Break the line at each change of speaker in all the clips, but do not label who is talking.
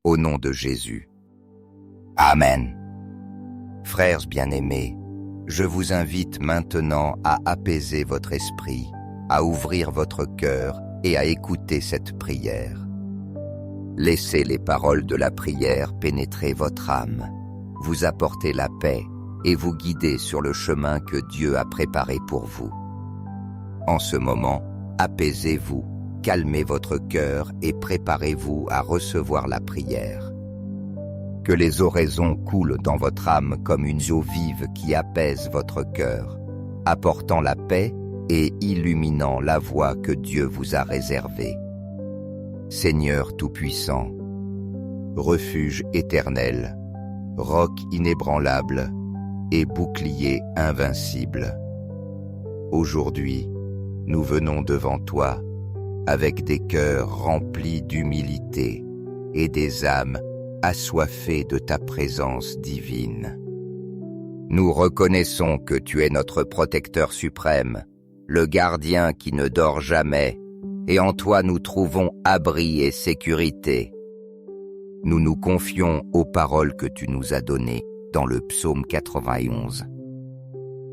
au nom de Jésus. Amen. Frères bien-aimés, je vous invite maintenant à apaiser votre esprit, à ouvrir votre cœur et à écouter cette prière. Laissez les paroles de la prière pénétrer votre âme, vous apporter la paix et vous guider sur le chemin que Dieu a préparé pour vous. En ce moment, apaisez-vous, calmez votre cœur et préparez-vous à recevoir la prière. Que les oraisons coulent dans votre âme comme une eau vive qui apaise votre cœur, apportant la paix et illuminant la voie que Dieu vous a réservée. Seigneur Tout-Puissant, refuge éternel, roc inébranlable et bouclier invincible. Aujourd'hui, nous venons devant toi avec des cœurs remplis d'humilité et des âmes assoiffées de ta présence divine. Nous reconnaissons que tu es notre protecteur suprême, le gardien qui ne dort jamais, et en toi nous trouvons abri et sécurité. Nous nous confions aux paroles que tu nous as données dans le psaume 91,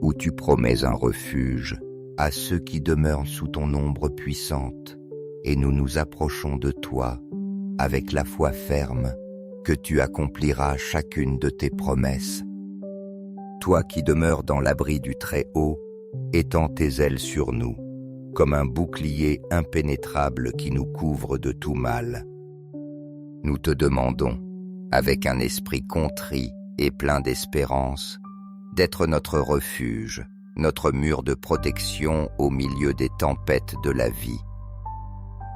où tu promets un refuge à ceux qui demeurent sous ton ombre puissante, et nous nous approchons de toi avec la foi ferme que tu accompliras chacune de tes promesses. Toi qui demeures dans l'abri du Très-Haut, étends tes ailes sur nous, comme un bouclier impénétrable qui nous couvre de tout mal. Nous te demandons, avec un esprit contrit et plein d'espérance, d'être notre refuge, notre mur de protection au milieu des tempêtes de la vie.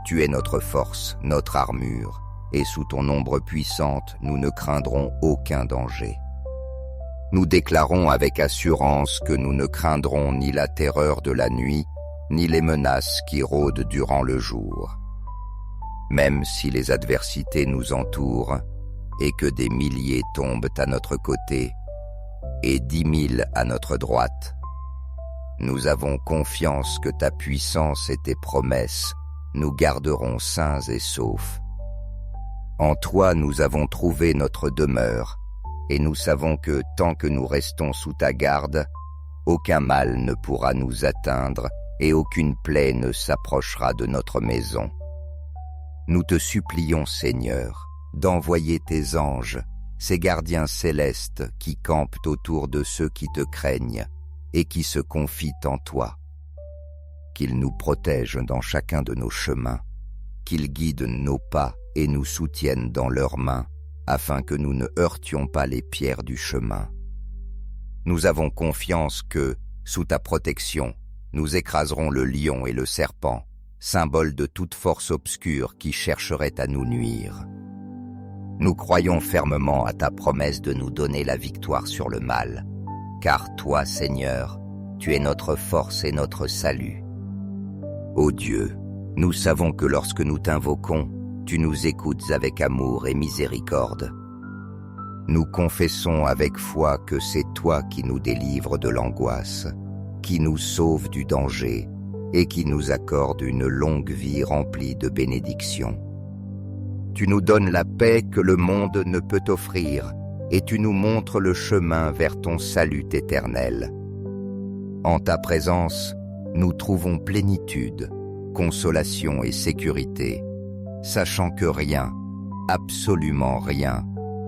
Tu es notre force, notre armure, et sous ton ombre puissante, nous ne craindrons aucun danger. Nous déclarons avec assurance que nous ne craindrons ni la terreur de la nuit, ni les menaces qui rôdent durant le jour. Même si les adversités nous entourent et que des milliers tombent à notre côté et 10 000 à notre droite, nous avons confiance que ta puissance et tes promesses nous garderont sains et saufs. En toi nous avons trouvé notre demeure, et nous savons que tant que nous restons sous ta garde, aucun mal ne pourra nous atteindre et aucune plaie ne s'approchera de notre maison. Nous te supplions, Seigneur, d'envoyer tes anges, ces gardiens célestes qui campent autour de ceux qui te craignent et qui se confient en toi. Qu'ils nous protègent dans chacun de nos chemins, qu'ils guident nos pas et nous soutiennent dans leurs mains, afin que nous ne heurtions pas les pierres du chemin. Nous avons confiance que, sous ta protection, nous écraserons le lion et le serpent, symbole de toute force obscure qui chercherait à nous nuire. Nous croyons fermement à ta promesse de nous donner la victoire sur le mal, car toi, Seigneur, tu es notre force et notre salut. Ô Dieu, nous savons que lorsque nous t'invoquons, tu nous écoutes avec amour et miséricorde. Nous confessons avec foi que c'est toi qui nous délivres de l'angoisse, qui nous sauve du danger et qui nous accorde une longue vie remplie de bénédictions. Tu nous donnes la paix que le monde ne peut offrir et tu nous montres le chemin vers ton salut éternel. En ta présence, nous trouvons plénitude, consolation et sécurité, sachant que rien, absolument rien,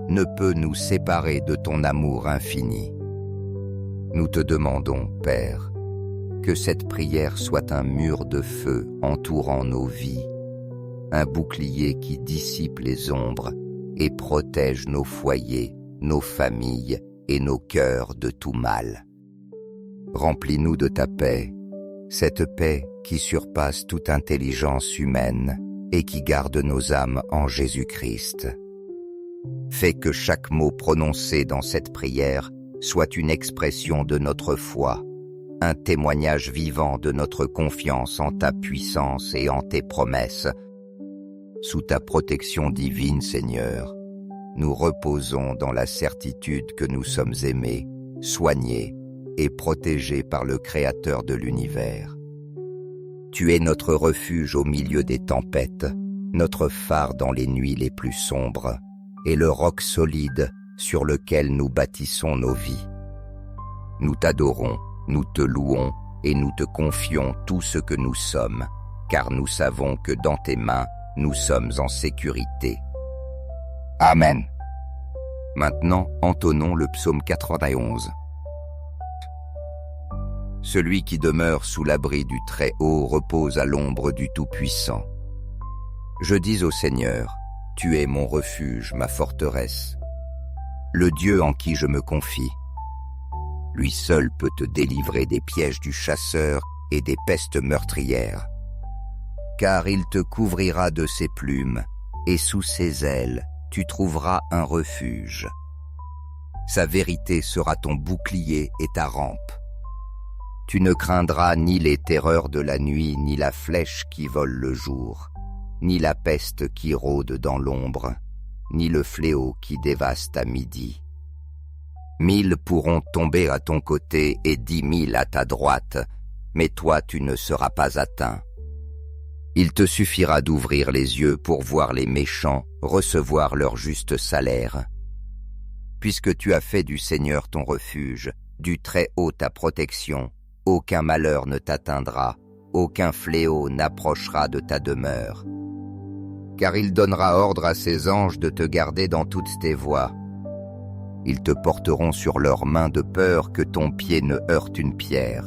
ne peut nous séparer de ton amour infini. Nous te demandons, Père, que cette prière soit un mur de feu entourant nos vies, un bouclier qui dissipe les ombres et protège nos foyers, nos familles et nos cœurs de tout mal. Remplis-nous de ta paix, cette paix qui surpasse toute intelligence humaine et qui garde nos âmes en Jésus-Christ. Fais que chaque mot prononcé dans cette prière soit une expression de notre foi, un témoignage vivant de notre confiance en ta puissance et en tes promesses. Sous ta protection divine, Seigneur, nous reposons dans la certitude que nous sommes aimés, soignés et protégés par le Créateur de l'univers. Tu es notre refuge au milieu des tempêtes, notre phare dans les nuits les plus sombres, et le roc solide sur lequel nous bâtissons nos vies. Nous t'adorons, nous te louons et nous te confions tout ce que nous sommes, car nous savons que dans tes mains, nous sommes en sécurité. Amen. Maintenant, entonnons le psaume 91. Celui qui demeure sous l'abri du Très-Haut repose à l'ombre du Tout-Puissant. Je dis au Seigneur, tu es mon refuge, ma forteresse, le Dieu en qui je me confie. Lui seul peut te délivrer des pièges du chasseur et des pestes meurtrières. Car il te couvrira de ses plumes, et sous ses ailes, tu trouveras un refuge. Sa vérité sera ton bouclier et ta rampe. Tu ne craindras ni les terreurs de la nuit, ni la flèche qui vole le jour, ni la peste qui rôde dans l'ombre, ni le fléau qui dévaste à midi. 1000 pourront tomber à ton côté et 10 000 à ta droite, mais toi tu ne seras pas atteint. Il te suffira d'ouvrir les yeux pour voir les méchants recevoir leur juste salaire. Puisque tu as fait du Seigneur ton refuge, du Très-Haut ta protection, aucun malheur ne t'atteindra, aucun fléau n'approchera de ta demeure. Car il donnera ordre à ses anges de te garder dans toutes tes voies. Ils te porteront sur leurs mains de peur que ton pied ne heurte une pierre.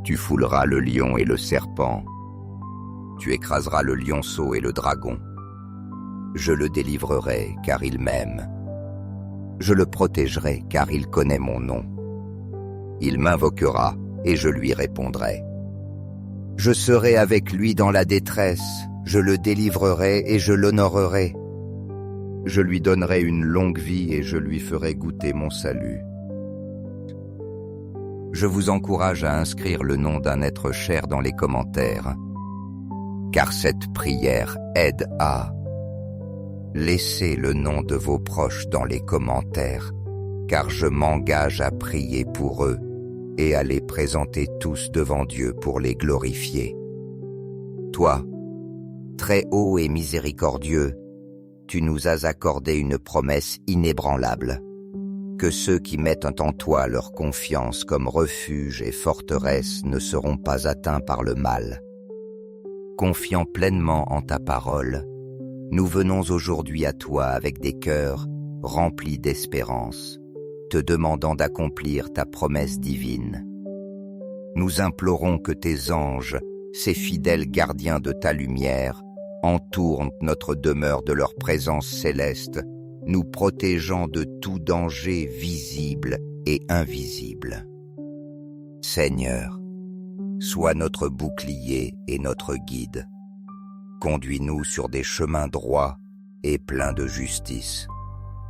Tu fouleras le lion et le serpent. Tu écraseras le lionceau et le dragon. Je le délivrerai, car il m'aime. Je le protégerai, car il connaît mon nom. Il m'invoquera, et je lui répondrai. Je serai avec lui dans la détresse, je le délivrerai et je l'honorerai. Je lui donnerai une longue vie et je lui ferai goûter mon salut. Je vous encourage à inscrire le nom d'un être cher dans les commentaires, car cette prière aide à... Laissez le nom de vos proches dans les commentaires, car je m'engage à prier pour eux et à les présenter tous devant Dieu pour les glorifier. Toi, très haut et miséricordieux, tu nous as accordé une promesse inébranlable, que ceux qui mettent en toi leur confiance comme refuge et forteresse ne seront pas atteints par le mal. Confiant pleinement en ta parole, nous venons aujourd'hui à toi avec des cœurs remplis d'espérance, te demandant d'accomplir ta promesse divine. Nous implorons que tes anges, ces fidèles gardiens de ta lumière, entourent notre demeure de leur présence céleste, nous protégeant de tout danger visible et invisible. Seigneur, sois notre bouclier et notre guide. Conduis-nous sur des chemins droits et pleins de justice,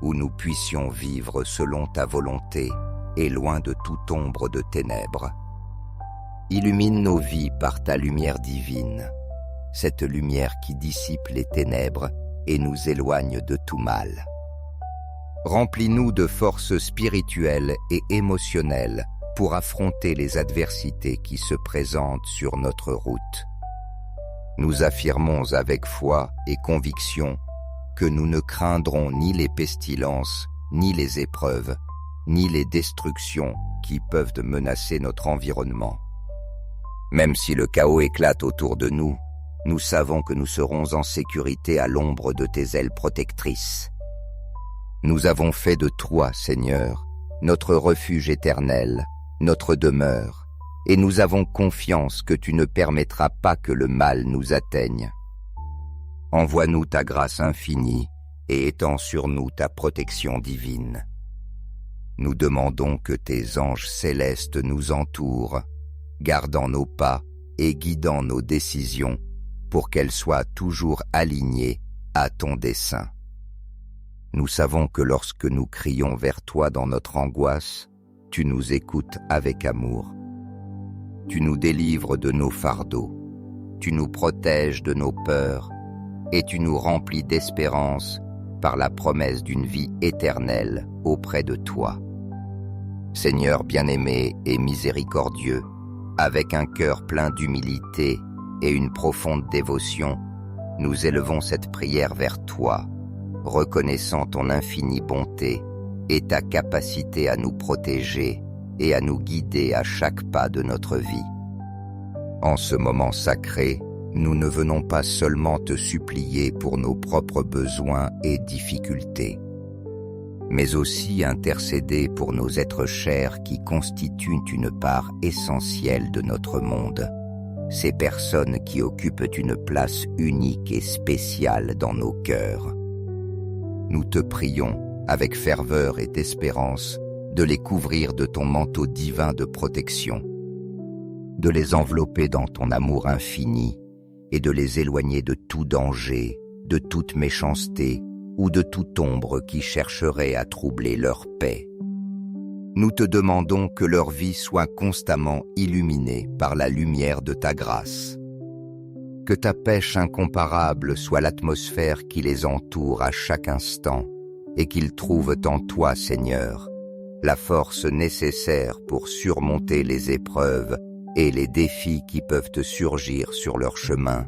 où nous puissions vivre selon ta volonté et loin de toute ombre de ténèbres. Illumine nos vies par ta lumière divine, cette lumière qui dissipe les ténèbres et nous éloigne de tout mal. Remplis-nous de forces spirituelles et émotionnelles pour affronter les adversités qui se présentent sur notre route. Nous affirmons avec foi et conviction que nous ne craindrons ni les pestilences, ni les épreuves, ni les destructions qui peuvent menacer notre environnement. Même si le chaos éclate autour de nous, nous savons que nous serons en sécurité à l'ombre de tes ailes protectrices. Nous avons fait de toi, Seigneur, notre refuge éternel, notre demeure, et nous avons confiance que tu ne permettras pas que le mal nous atteigne. Envoie-nous ta grâce infinie et étends sur nous ta protection divine. Nous demandons que tes anges célestes nous entourent, gardant nos pas et guidant nos décisions pour qu'elles soient toujours alignées à ton dessein. Nous savons que lorsque nous crions vers toi dans notre angoisse, tu nous écoutes avec amour. Tu nous délivres de nos fardeaux, tu nous protèges de nos peurs et tu nous remplis d'espérance par la promesse d'une vie éternelle auprès de toi. Seigneur bien-aimé et miséricordieux, avec un cœur plein d'humilité et une profonde dévotion, nous élevons cette prière vers toi, reconnaissant ton infinie bonté et ta capacité à nous protéger et à nous guider à chaque pas de notre vie. En ce moment sacré, nous ne venons pas seulement te supplier pour nos propres besoins et difficultés, mais aussi intercéder pour nos êtres chers qui constituent une part essentielle de notre monde, ces personnes qui occupent une place unique et spéciale dans nos cœurs. Nous te prions, avec ferveur et espérance, de les couvrir de ton manteau divin de protection, de les envelopper dans ton amour infini et de les éloigner de tout danger, de toute méchanceté ou de toute ombre qui chercherait à troubler leur paix. Nous te demandons que leur vie soit constamment illuminée par la lumière de ta grâce. Que ta pêche incomparable soit l'atmosphère qui les entoure à chaque instant et qu'ils trouvent en toi, Seigneur, la force nécessaire pour surmonter les épreuves et les défis qui peuvent surgir sur leur chemin.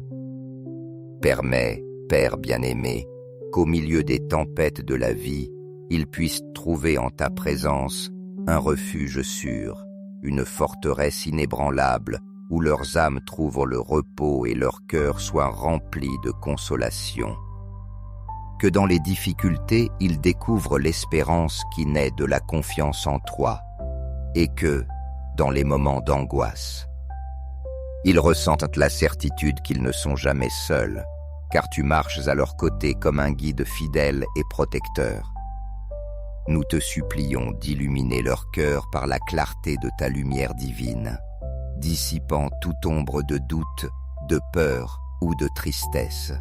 Permets, Père bien-aimé, qu'au milieu des tempêtes de la vie, ils puissent trouver en ta présence un refuge sûr, une forteresse inébranlable où leurs âmes trouvent le repos et leur cœur soit rempli de consolation. Que dans les difficultés, ils découvrent l'espérance qui naît de la confiance en toi, et que, dans les moments d'angoisse, ils ressentent la certitude qu'ils ne sont jamais seuls, car tu marches à leur côté comme un guide fidèle et protecteur. Nous te supplions d'illuminer leur cœur par la clarté de ta lumière divine, dissipant toute ombre de doute, de peur ou de tristesse.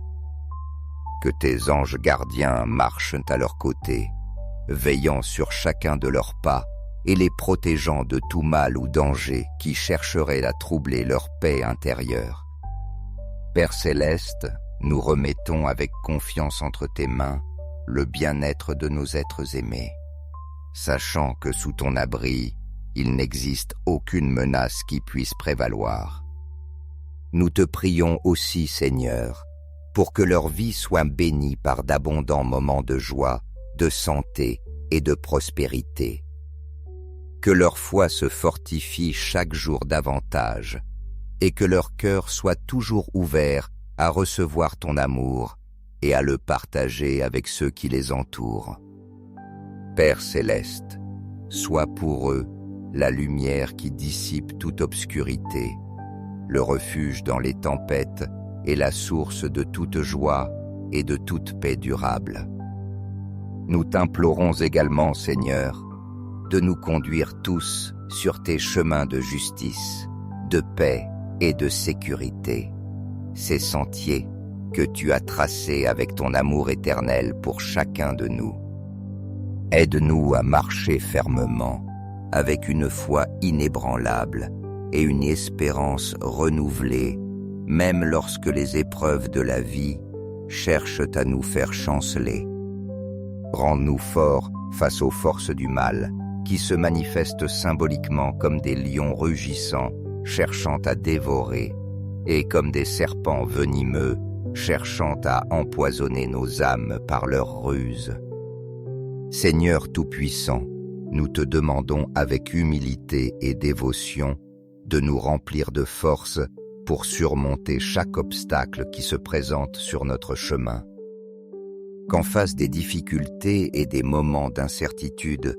Que tes anges gardiens marchent à leur côté, veillant sur chacun de leurs pas et les protégeant de tout mal ou danger qui chercherait à troubler leur paix intérieure. Père céleste, nous remettons avec confiance entre tes mains le bien-être de nos êtres aimés, sachant que sous ton abri, il n'existe aucune menace qui puisse prévaloir. Nous te prions aussi, Seigneur, pour que leur vie soit bénie par d'abondants moments de joie, de santé et de prospérité. Que leur foi se fortifie chaque jour davantage et que leur cœur soit toujours ouvert à recevoir ton amour et à le partager avec ceux qui les entourent. Père céleste, sois pour eux la lumière qui dissipe toute obscurité, le refuge dans les tempêtes et la source de toute joie et de toute paix durable. Nous t'implorons également, Seigneur, de nous conduire tous sur tes chemins de justice, de paix et de sécurité, ces sentiers que tu as tracés avec ton amour éternel pour chacun de nous. Aide-nous à marcher fermement, avec une foi inébranlable et une espérance renouvelée, même lorsque les épreuves de la vie cherchent à nous faire chanceler. Rends-nous forts face aux forces du mal, qui se manifestent symboliquement comme des lions rugissants, cherchant à dévorer, et comme des serpents venimeux, cherchant à empoisonner nos âmes par leurs ruses. Seigneur Tout-Puissant, nous te demandons avec humilité et dévotion de nous remplir de force pour surmonter chaque obstacle qui se présente sur notre chemin. Qu'en face des difficultés et des moments d'incertitude,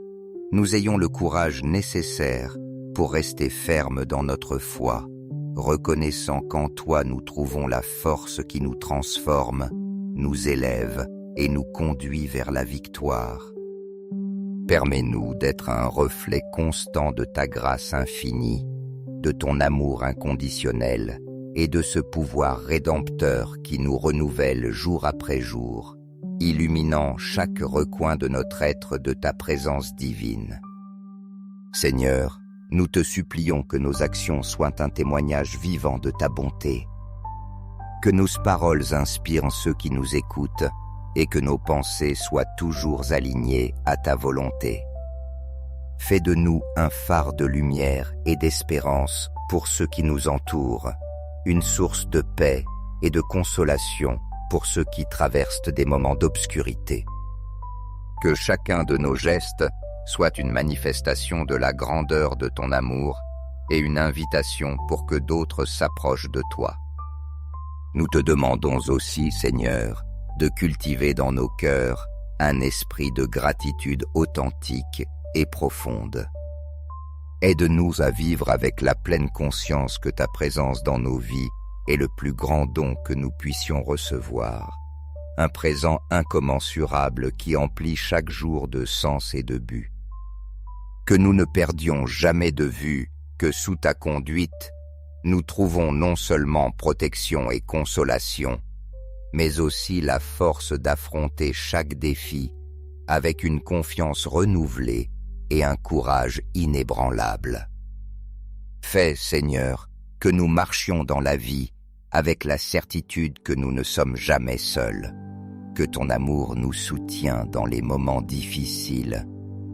nous ayons le courage nécessaire pour rester fermes dans notre foi, reconnaissant qu'en toi nous trouvons la force qui nous transforme, nous élève et nous conduit vers la victoire. Permets-nous d'être un reflet constant de ta grâce infinie, de ton amour inconditionnel et de ce pouvoir rédempteur qui nous renouvelle jour après jour, illuminant chaque recoin de notre être de ta présence divine. Seigneur, nous te supplions que nos actions soient un témoignage vivant de ta bonté, que nos paroles inspirent ceux qui nous écoutent et que nos pensées soient toujours alignées à ta volonté. Fais de nous un phare de lumière et d'espérance pour ceux qui nous entourent, une source de paix et de consolation pour ceux qui traversent des moments d'obscurité. Que chacun de nos gestes soit une manifestation de la grandeur de ton amour et une invitation pour que d'autres s'approchent de toi. Nous te demandons aussi, Seigneur, de cultiver dans nos cœurs un esprit de gratitude authentique et profonde. Aide-nous à vivre avec la pleine conscience que ta présence dans nos vies est le plus grand don que nous puissions recevoir, un présent incommensurable qui emplit chaque jour de sens et de but. Que nous ne perdions jamais de vue que sous ta conduite, nous trouvons non seulement protection et consolation, mais aussi la force d'affronter chaque défi avec une confiance renouvelée et un courage inébranlable. Fais, Seigneur, que nous marchions dans la vie avec la certitude que nous ne sommes jamais seuls, que ton amour nous soutient dans les moments difficiles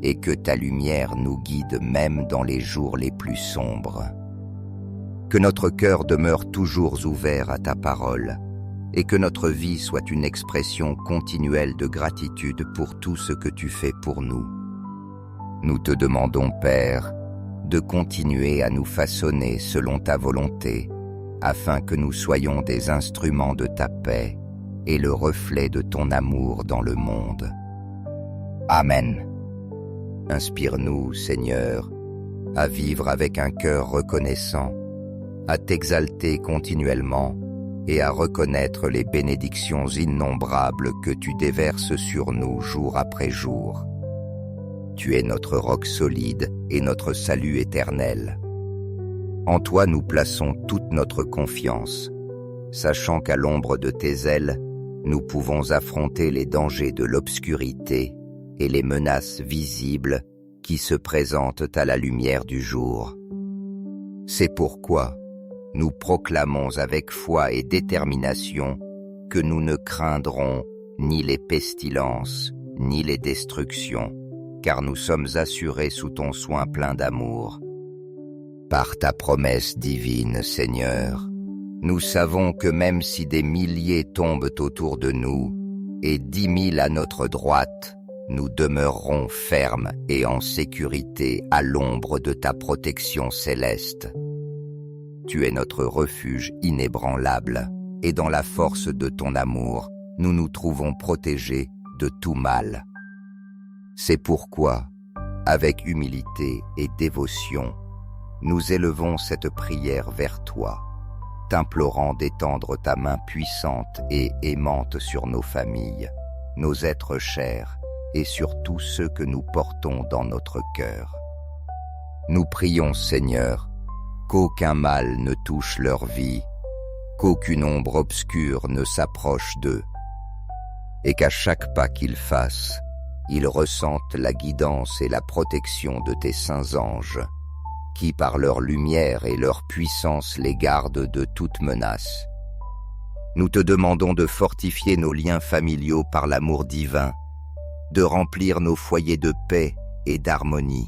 et que ta lumière nous guide même dans les jours les plus sombres. Que notre cœur demeure toujours ouvert à ta parole et que notre vie soit une expression continuelle de gratitude pour tout ce que tu fais pour nous. Nous te demandons, Père, de continuer à nous façonner selon ta volonté, afin que nous soyons des instruments de ta paix et le reflet de ton amour dans le monde. Amen. Inspire-nous, Seigneur, à vivre avec un cœur reconnaissant, à t'exalter continuellement et à reconnaître les bénédictions innombrables que tu déverses sur nous jour après jour. Tu es notre roc solide et notre salut éternel. En toi nous plaçons toute notre confiance, sachant qu'à l'ombre de tes ailes, nous pouvons affronter les dangers de l'obscurité et les menaces visibles qui se présentent à la lumière du jour. C'est pourquoi nous proclamons avec foi et détermination que nous ne craindrons ni les pestilences, ni les destructions, car nous sommes assurés sous ton soin plein d'amour. Par ta promesse divine, Seigneur, nous savons que même si des milliers tombent autour de nous et 10 000 à notre droite, nous demeurerons fermes et en sécurité à l'ombre de ta protection céleste. Tu es notre refuge inébranlable, et dans la force de ton amour, nous nous trouvons protégés de tout mal. C'est pourquoi, avec humilité et dévotion, nous élevons cette prière vers toi, t'implorant d'étendre ta main puissante et aimante sur nos familles, nos êtres chers et sur tous ceux que nous portons dans notre cœur. Nous prions, Seigneur, qu'aucun mal ne touche leur vie, qu'aucune ombre obscure ne s'approche d'eux, et qu'à chaque pas qu'ils fassent, ils ressentent la guidance et la protection de tes saints anges, qui par leur lumière et leur puissance les gardent de toute menace. Nous te demandons de fortifier nos liens familiaux par l'amour divin, de remplir nos foyers de paix et d'harmonie,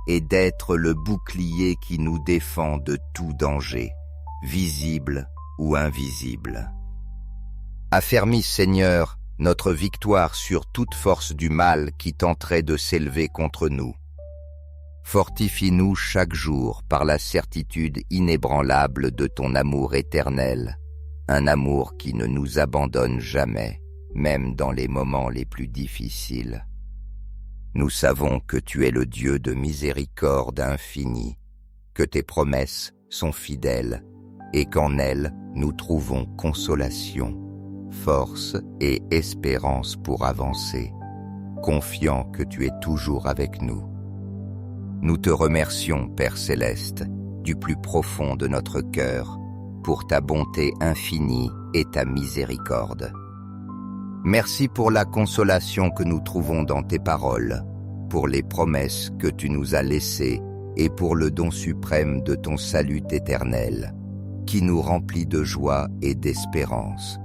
et d'être le bouclier qui nous défend de tout danger, visible ou invisible. Affermis, Seigneur, notre victoire sur toute force du mal qui tenterait de s'élever contre nous. Fortifie-nous chaque jour par la certitude inébranlable de ton amour éternel, un amour qui ne nous abandonne jamais, même dans les moments les plus difficiles. Nous savons que tu es le Dieu de miséricorde infinie, que tes promesses sont fidèles et qu'en elles nous trouvons consolation, force et espérance pour avancer, confiants que tu es toujours avec nous. Nous te remercions, Père Céleste, du plus profond de notre cœur, pour ta bonté infinie et ta miséricorde. Merci pour la consolation que nous trouvons dans tes paroles, pour les promesses que tu nous as laissées et pour le don suprême de ton salut éternel, qui nous remplit de joie et d'espérance.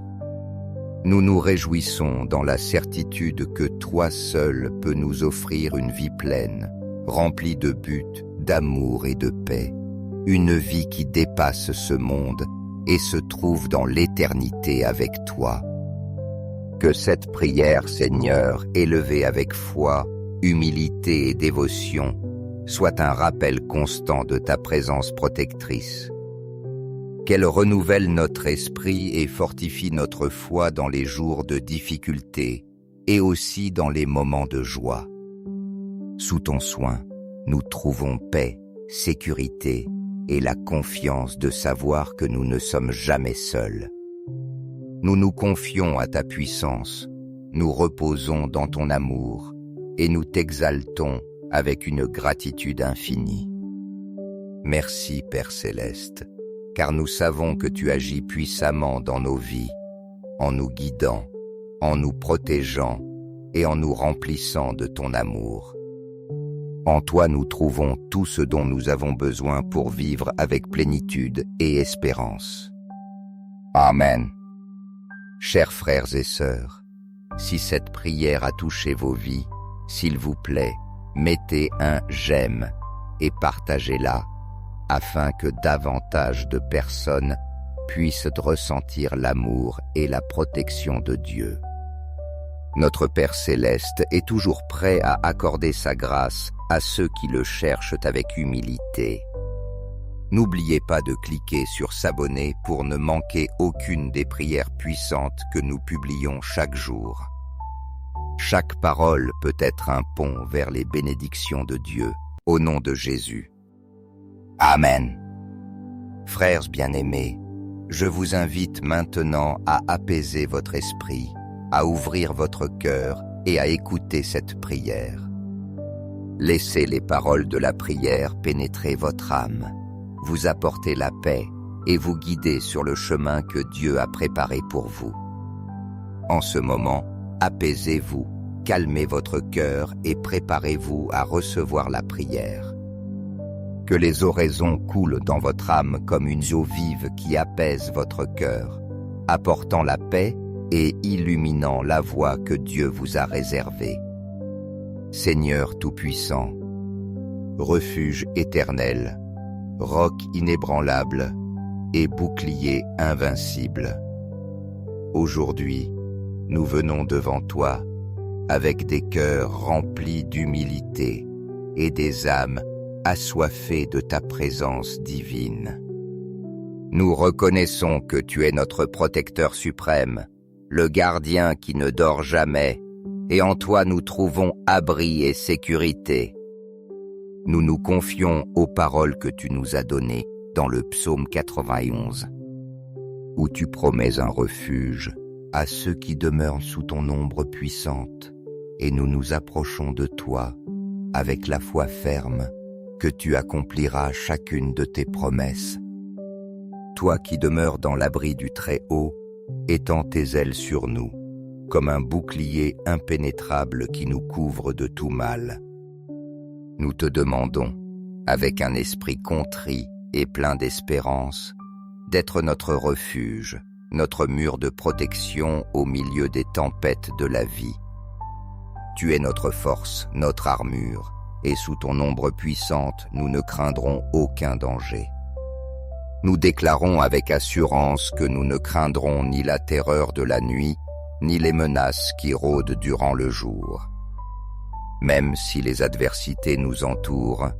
Nous nous réjouissons dans la certitude que toi seul peux nous offrir une vie pleine, remplie de buts, d'amour et de paix, une vie qui dépasse ce monde et se trouve dans l'éternité avec toi. Que cette prière, Seigneur, élevée avec foi, humilité et dévotion, soit un rappel constant de ta présence protectrice. Qu'elle renouvelle notre esprit et fortifie notre foi dans les jours de difficulté et aussi dans les moments de joie. Sous ton soin, nous trouvons paix, sécurité et la confiance de savoir que nous ne sommes jamais seuls. Nous nous confions à ta puissance, nous reposons dans ton amour et nous t'exaltons avec une gratitude infinie. Merci, Père Céleste, car nous savons que tu agis puissamment dans nos vies, en nous guidant, en nous protégeant et en nous remplissant de ton amour. En toi nous trouvons tout ce dont nous avons besoin pour vivre avec plénitude et espérance. Amen. Chers frères et sœurs, si cette prière a touché vos vies, s'il vous plaît, mettez un j'aime et partagez-la afin que davantage de personnes puissent ressentir l'amour et la protection de Dieu. Notre Père Céleste est toujours prêt à accorder sa grâce à ceux qui le cherchent avec humilité. N'oubliez pas de cliquer sur s'abonner pour ne manquer aucune des prières puissantes que nous publions chaque jour. Chaque parole peut être un pont vers les bénédictions de Dieu, au nom de Jésus. Amen. Frères bien-aimés, je vous invite maintenant à apaiser votre esprit, à ouvrir votre cœur et à écouter cette prière. Laissez les paroles de la prière pénétrer votre âme, vous apporter la paix et vous guider sur le chemin que Dieu a préparé pour vous. En ce moment, apaisez-vous, calmez votre cœur et préparez-vous à recevoir la prière. Que les oraisons coulent dans votre âme comme une eau vive qui apaise votre cœur, apportant la paix et illuminant la voie que Dieu vous a réservée. Seigneur Tout-Puissant, refuge éternel, roc inébranlable et bouclier invincible. Aujourd'hui, nous venons devant toi avec des cœurs remplis d'humilité et des âmes assoiffées de ta présence divine. Nous reconnaissons que tu es notre protecteur suprême, le gardien qui ne dort jamais, et en toi nous trouvons abri et sécurité. Nous nous confions aux paroles que tu nous as données dans le psaume 91, où tu promets un refuge à ceux qui demeurent sous ton ombre puissante, et nous nous approchons de toi avec la foi ferme que tu accompliras chacune de tes promesses. Toi qui demeures dans l'abri du Très-Haut, étends tes ailes sur nous, comme un bouclier impénétrable qui nous couvre de tout mal. Nous te demandons, avec un esprit contrit et plein d'espérance, d'être notre refuge, notre mur de protection au milieu des tempêtes de la vie. Tu es notre force, notre armure, et sous ton ombre puissante, nous ne craindrons aucun danger. Nous déclarons avec assurance que nous ne craindrons ni la terreur de la nuit, ni les menaces qui rôdent durant le jour. Même si les adversités nous entourent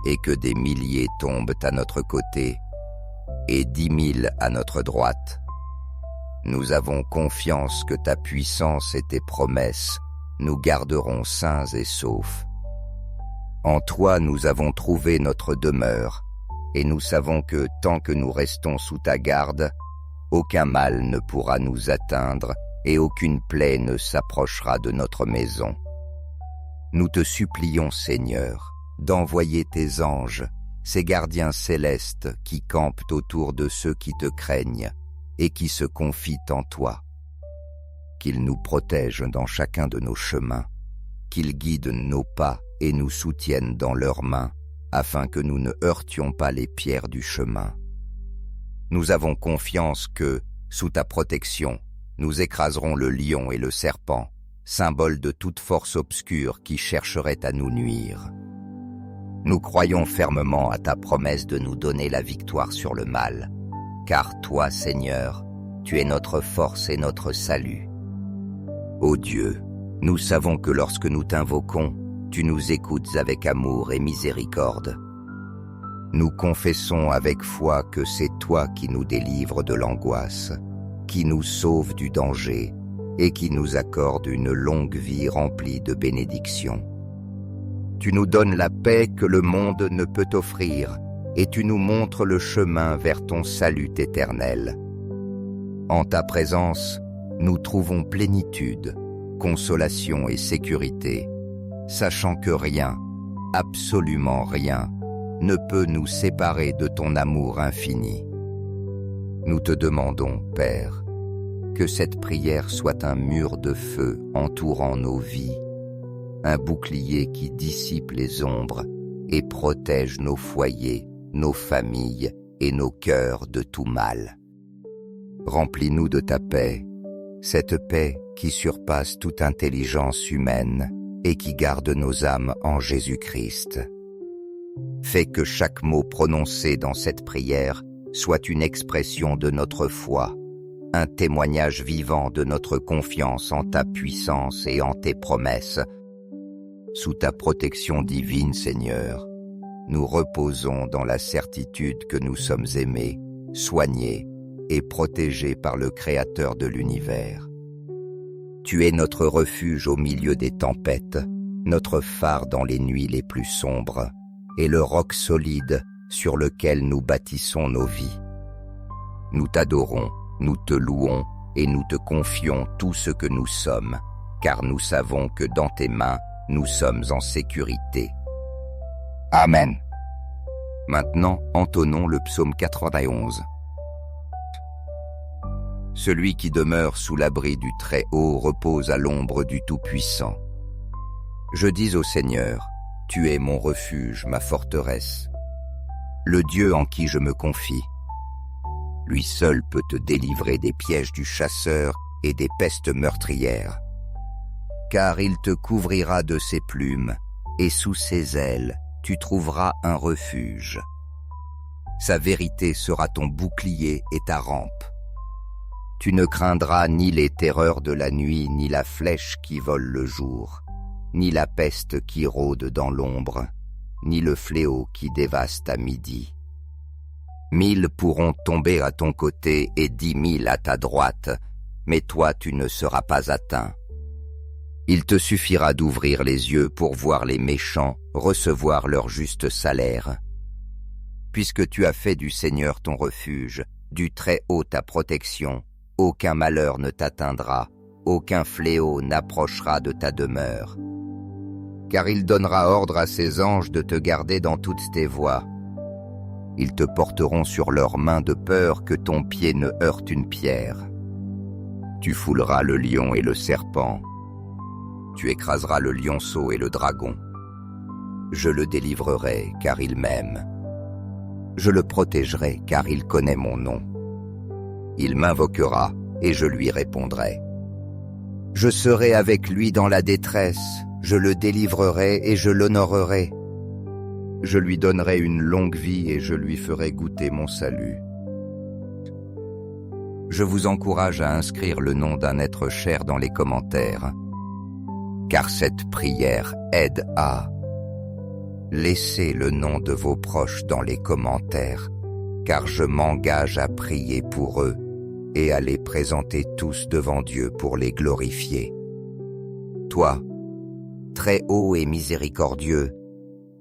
et que des milliers tombent à notre côté et 10 000 à notre droite, nous avons confiance que ta puissance et tes promesses nous garderont sains et saufs. En toi nous avons trouvé notre demeure, et nous savons que tant que nous restons sous ta garde, aucun mal ne pourra nous atteindre et aucune plaie ne s'approchera de notre maison. Nous te supplions, Seigneur, d'envoyer tes anges, ces gardiens célestes qui campent autour de ceux qui te craignent et qui se confient en toi. Qu'ils nous protègent dans chacun de nos chemins, qu'ils guident nos pas et nous soutiennent dans leurs mains, afin que nous ne heurtions pas les pierres du chemin. Nous avons confiance que, sous ta protection, nous écraserons le lion et le serpent, symbole de toute force obscure qui chercherait à nous nuire. Nous croyons fermement à ta promesse de nous donner la victoire sur le mal, car toi, Seigneur, tu es notre force et notre salut. Ô Dieu, nous savons que lorsque nous t'invoquons, tu nous écoutes avec amour et miséricorde. Nous confessons avec foi que c'est toi qui nous délivres de l'angoisse, qui nous sauve du danger et qui nous accorde une longue vie remplie de bénédictions. Tu nous donnes la paix que le monde ne peut offrir et tu nous montres le chemin vers ton salut éternel. En ta présence, nous trouvons plénitude, consolation et sécurité, sachant que rien, absolument rien, ne peut nous séparer de ton amour infini. Nous te demandons, Père, que cette prière soit un mur de feu entourant nos vies, un bouclier qui dissipe les ombres et protège nos foyers, nos familles et nos cœurs de tout mal. Remplis-nous de ta paix, cette paix qui surpasse toute intelligence humaine et qui garde nos âmes en Jésus-Christ. Fais que chaque mot prononcé dans cette prière soit une expression de notre foi, un témoignage vivant de notre confiance en ta puissance et en tes promesses. Sous ta protection divine, Seigneur, nous reposons dans la certitude que nous sommes aimés, soignés et protégés par le Créateur de l'univers. Tu es notre refuge au milieu des tempêtes, notre phare dans les nuits les plus sombres, et le roc solide sur lequel nous bâtissons nos vies. Nous t'adorons, nous te louons et nous te confions tout ce que nous sommes, car nous savons que dans tes mains, nous sommes en sécurité. Amen. Maintenant, entonnons le psaume 91. Celui qui demeure sous l'abri du Très-Haut repose à l'ombre du Tout-Puissant. Je dis au Seigneur, tu es mon refuge, ma forteresse, le Dieu en qui je me confie. Lui seul peut te délivrer des pièges du chasseur et des pestes meurtrières. Car il te couvrira de ses plumes, et sous ses ailes, tu trouveras un refuge. Sa vérité sera ton bouclier et ta rampe. Tu ne craindras ni les terreurs de la nuit, ni la flèche qui vole le jour, ni la peste qui rôde dans l'ombre, ni le fléau qui dévaste à midi. 1000 pourront tomber à ton côté et 10 000 à ta droite, mais toi tu ne seras pas atteint. Il te suffira d'ouvrir les yeux pour voir les méchants recevoir leur juste salaire. Puisque tu as fait du Seigneur ton refuge, du Très-Haut ta protection, aucun malheur ne t'atteindra, aucun fléau n'approchera de ta demeure. Car il donnera ordre à ses anges de te garder dans toutes tes voies. Ils te porteront sur leurs mains de peur que ton pied ne heurte une pierre. Tu fouleras le lion et le serpent. Tu écraseras le lionceau et le dragon. Je le délivrerai, car il m'aime. Je le protégerai, car il connaît mon nom. Il m'invoquera, et je lui répondrai. Je serai avec lui dans la détresse, je le délivrerai et je l'honorerai. Je lui donnerai une longue vie et je lui ferai goûter mon salut. Je vous encourage à inscrire le nom d'un être cher dans les commentaires, car cette prière aide à... Laissez le nom de vos proches dans les commentaires, car je m'engage à prier pour eux et à les présenter tous devant Dieu pour les glorifier. Toi, très haut et miséricordieux,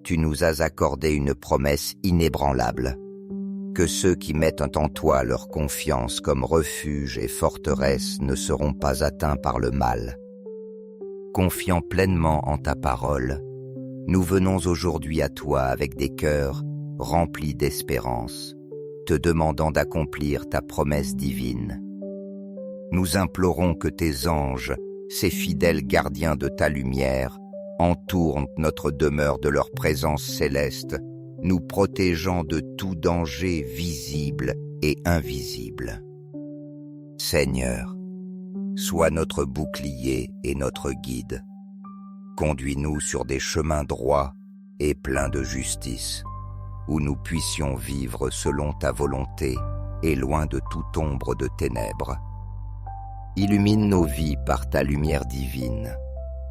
tu nous as accordé une promesse inébranlable, que ceux qui mettent en toi leur confiance comme refuge et forteresse ne seront pas atteints par le mal. Confiant pleinement en ta parole, nous venons aujourd'hui à toi avec des cœurs remplis d'espérance, te demandant d'accomplir ta promesse divine. Nous implorons que tes anges, ces fidèles gardiens de ta lumière, entourent notre demeure de leur présence céleste, nous protégeant de tout danger visible et invisible. Seigneur, sois notre bouclier et notre guide. Conduis-nous sur des chemins droits et pleins de justice, où nous puissions vivre selon ta volonté et loin de toute ombre de ténèbres. Illumine nos vies par ta lumière divine,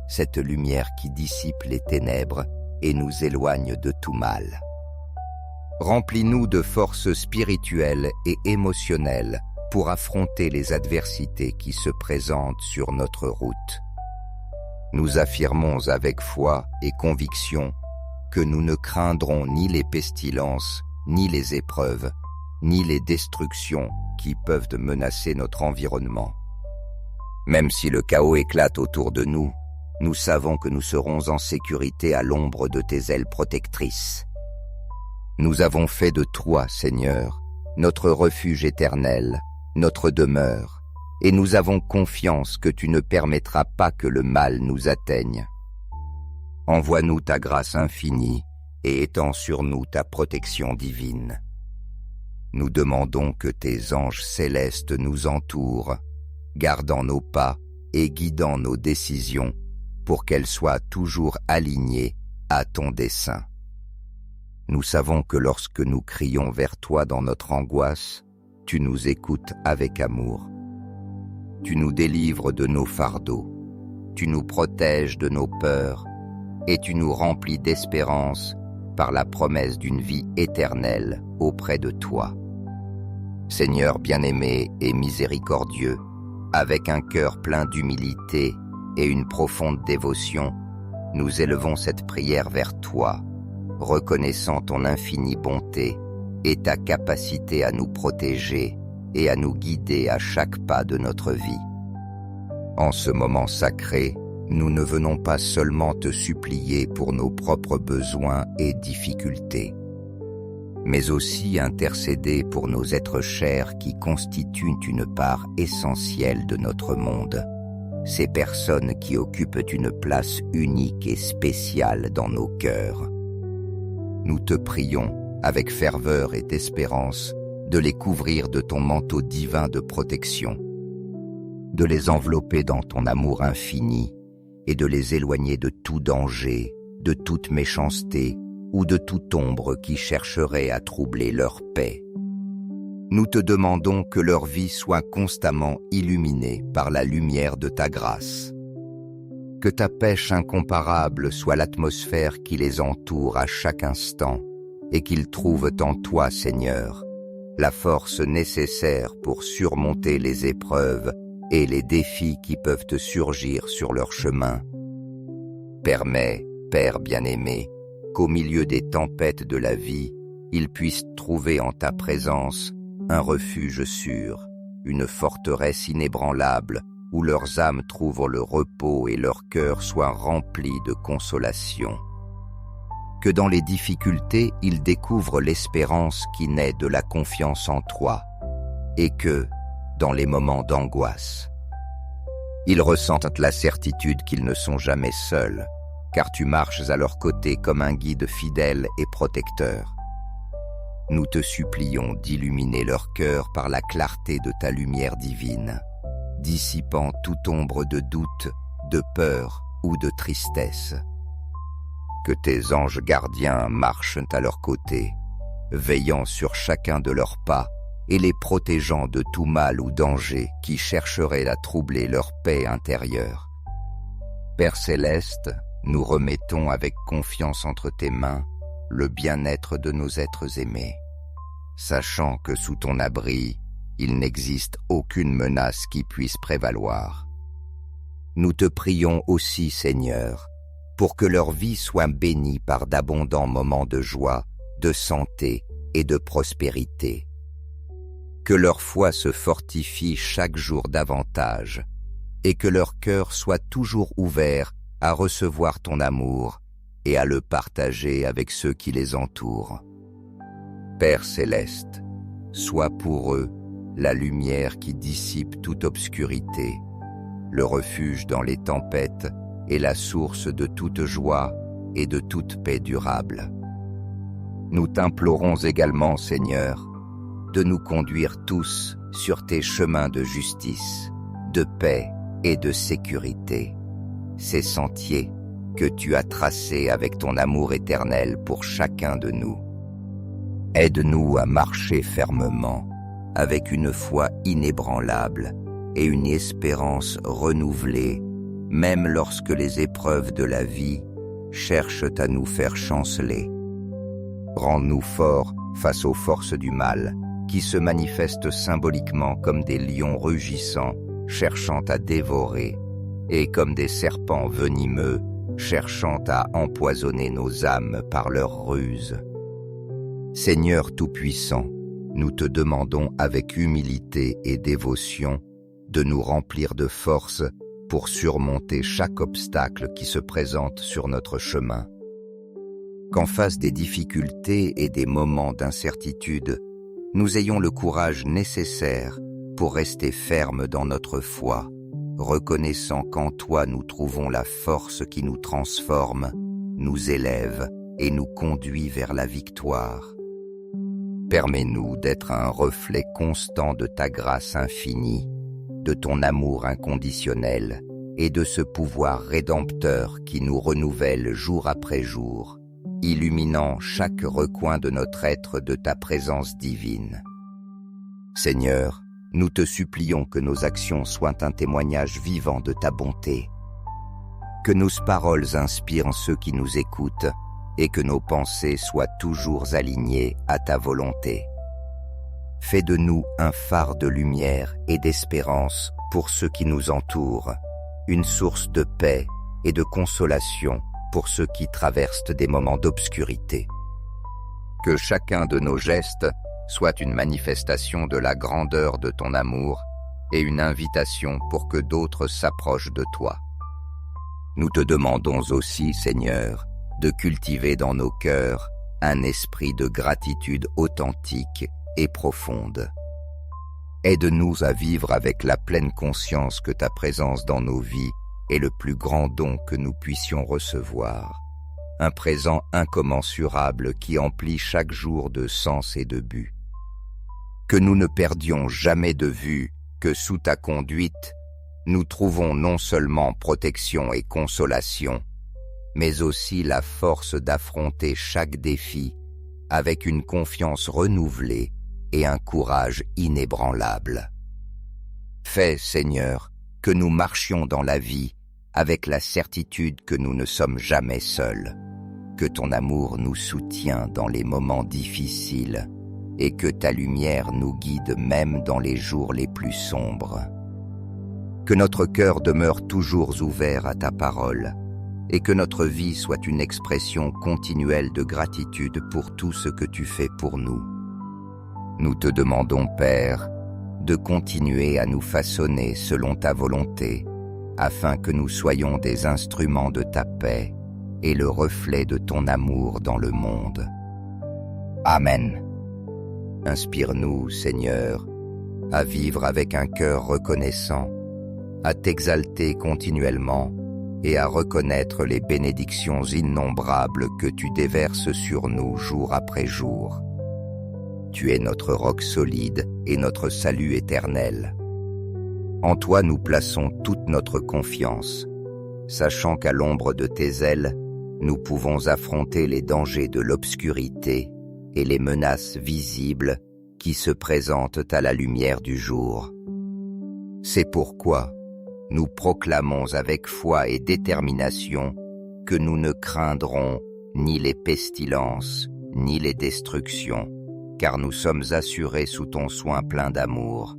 cette lumière qui dissipe les ténèbres et nous éloigne de tout mal. Remplis-nous de forces spirituelles et émotionnelles pour affronter les adversités qui se présentent sur notre route. Nous affirmons avec foi et conviction que nous ne craindrons ni les pestilences, ni les épreuves, ni les destructions qui peuvent menacer notre environnement. Même si le chaos éclate autour de nous, nous savons que nous serons en sécurité à l'ombre de tes ailes protectrices. Nous avons fait de toi, Seigneur, notre refuge éternel, notre demeure, et nous avons confiance que tu ne permettras pas que le mal nous atteigne. Envoie-nous ta grâce infinie et étends sur nous ta protection divine. Nous demandons que tes anges célestes nous entourent, gardant nos pas et guidant nos décisions pour qu'elles soient toujours alignées à ton dessein. Nous savons que lorsque nous crions vers toi dans notre angoisse, tu nous écoutes avec amour. Tu nous délivres de nos fardeaux, tu nous protèges de nos peurs et tu nous remplis d'espérance par la promesse d'une vie éternelle auprès de toi. Seigneur bien-aimé et miséricordieux, avec un cœur plein d'humilité et une profonde dévotion, nous élevons cette prière vers toi, reconnaissant ton infinie bonté et ta capacité à nous protéger et à nous guider à chaque pas de notre vie. En ce moment sacré, nous ne venons pas seulement te supplier pour nos propres besoins et difficultés, mais aussi intercéder pour nos êtres chers qui constituent une part essentielle de notre monde, ces personnes qui occupent une place unique et spéciale dans nos cœurs. Nous te prions, avec ferveur et espérance, de les couvrir de ton manteau divin de protection, de les envelopper dans ton amour infini et de les éloigner de tout danger, de toute méchanceté ou de toute ombre qui chercherait à troubler leur paix. Nous te demandons que leur vie soit constamment illuminée par la lumière de ta grâce. Que ta pêche incomparable soit l'atmosphère qui les entoure à chaque instant et qu'ils trouvent en toi, Seigneur, la force nécessaire pour surmonter les épreuves et les défis qui peuvent te surgir sur leur chemin. Permets, Père bien-aimé, qu'au milieu des tempêtes de la vie, ils puissent trouver en ta présence un refuge sûr, une forteresse inébranlable où leurs âmes trouvent le repos et leur cœur soit rempli de consolation. Que dans les difficultés, ils découvrent l'espérance qui naît de la confiance en toi, et que, dans les moments d'angoisse, ils ressentent la certitude qu'ils ne sont jamais seuls, car tu marches à leur côté comme un guide fidèle et protecteur. Nous te supplions d'illuminer leur cœur par la clarté de ta lumière divine, dissipant toute ombre de doute, de peur ou de tristesse. Que tes anges gardiens marchent à leur côté, veillant sur chacun de leurs pas et les protégeant de tout mal ou danger qui chercherait à troubler leur paix intérieure. Père céleste, nous remettons avec confiance entre tes mains le bien-être de nos êtres aimés, sachant que sous ton abri, il n'existe aucune menace qui puisse prévaloir. Nous te prions aussi, Seigneur, pour que leur vie soit bénie par d'abondants moments de joie, de santé et de prospérité. Que leur foi se fortifie chaque jour davantage et que leur cœur soit toujours ouvert à recevoir ton amour et à le partager avec ceux qui les entourent. Père céleste, sois pour eux la lumière qui dissipe toute obscurité, le refuge dans les tempêtes et la source de toute joie et de toute paix durable. Nous t'implorons également, Seigneur, de nous conduire tous sur tes chemins de justice, de paix et de sécurité, ces sentiers que tu as tracés avec ton amour éternel pour chacun de nous. Aide-nous à marcher fermement, avec une foi inébranlable, et une espérance renouvelée, même lorsque les épreuves de la vie cherchent à nous faire chanceler. Rends-nous forts face aux forces du mal, qui se manifestent symboliquement comme des lions rugissants, cherchant à dévorer, et comme des serpents venimeux, cherchant à empoisonner nos âmes par leurs ruses. Seigneur Tout-Puissant, nous te demandons avec humilité et dévotion de nous remplir de force pour surmonter chaque obstacle qui se présente sur notre chemin. Qu'en face des difficultés et des moments d'incertitude, nous ayons le courage nécessaire pour rester fermes dans notre foi, reconnaissant qu'en toi nous trouvons la force qui nous transforme, nous élève et nous conduit vers la victoire. Permets-nous d'être un reflet constant de ta grâce infinie, de ton amour inconditionnel et de ce pouvoir rédempteur qui nous renouvelle jour après jour, illuminant chaque recoin de notre être de ta présence divine. Seigneur, nous te supplions que nos actions soient un témoignage vivant de ta bonté, que nos paroles inspirent ceux qui nous écoutent et que nos pensées soient toujours alignées à ta volonté. Fais de nous un phare de lumière et d'espérance pour ceux qui nous entourent, une source de paix et de consolation pour ceux qui traversent des moments d'obscurité. Que chacun de nos gestes soit une manifestation de la grandeur de ton amour et une invitation pour que d'autres s'approchent de toi. Nous te demandons aussi, Seigneur, de cultiver dans nos cœurs un esprit de gratitude authentique et profonde. Aide-nous à vivre avec la pleine conscience que ta présence dans nos vies est le plus grand don que nous puissions recevoir, un présent incommensurable qui emplit chaque jour de sens et de but. Que nous ne perdions jamais de vue que sous ta conduite, nous trouvons non seulement protection et consolation, mais aussi la force d'affronter chaque défi avec une confiance renouvelée et un courage inébranlable. Fais, Seigneur, que nous marchions dans la vie avec la certitude que nous ne sommes jamais seuls, que ton amour nous soutient dans les moments difficiles et que ta lumière nous guide même dans les jours les plus sombres. Que notre cœur demeure toujours ouvert à ta parole et que notre vie soit une expression continuelle de gratitude pour tout ce que tu fais pour nous. Nous te demandons, Père, de continuer à nous façonner selon ta volonté, afin que nous soyons des instruments de ta paix et le reflet de ton amour dans le monde. Amen. Inspire-nous, Seigneur, à vivre avec un cœur reconnaissant, à t'exalter continuellement et à reconnaître les bénédictions innombrables que tu déverses sur nous jour après jour. Tu es notre roc solide et notre salut éternel. En toi nous plaçons toute notre confiance, sachant qu'à l'ombre de tes ailes, nous pouvons affronter les dangers de l'obscurité et les menaces visibles qui se présentent à la lumière du jour. C'est pourquoi nous proclamons avec foi et détermination que nous ne craindrons ni les pestilences, ni les destructions, car nous sommes assurés sous ton soin plein d'amour.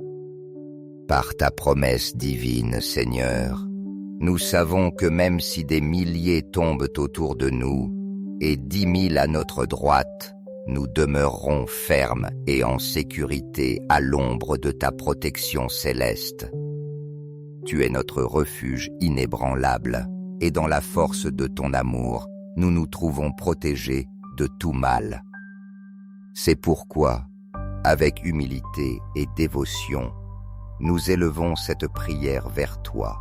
Par ta promesse divine, Seigneur, nous savons que même si des milliers tombent autour de nous et 10 000 à notre droite, nous demeurerons fermes et en sécurité à l'ombre de ta protection céleste. Tu es notre refuge inébranlable, et dans la force de ton amour, nous nous trouvons protégés de tout mal. C'est pourquoi, avec humilité et dévotion, nous élevons cette prière vers toi,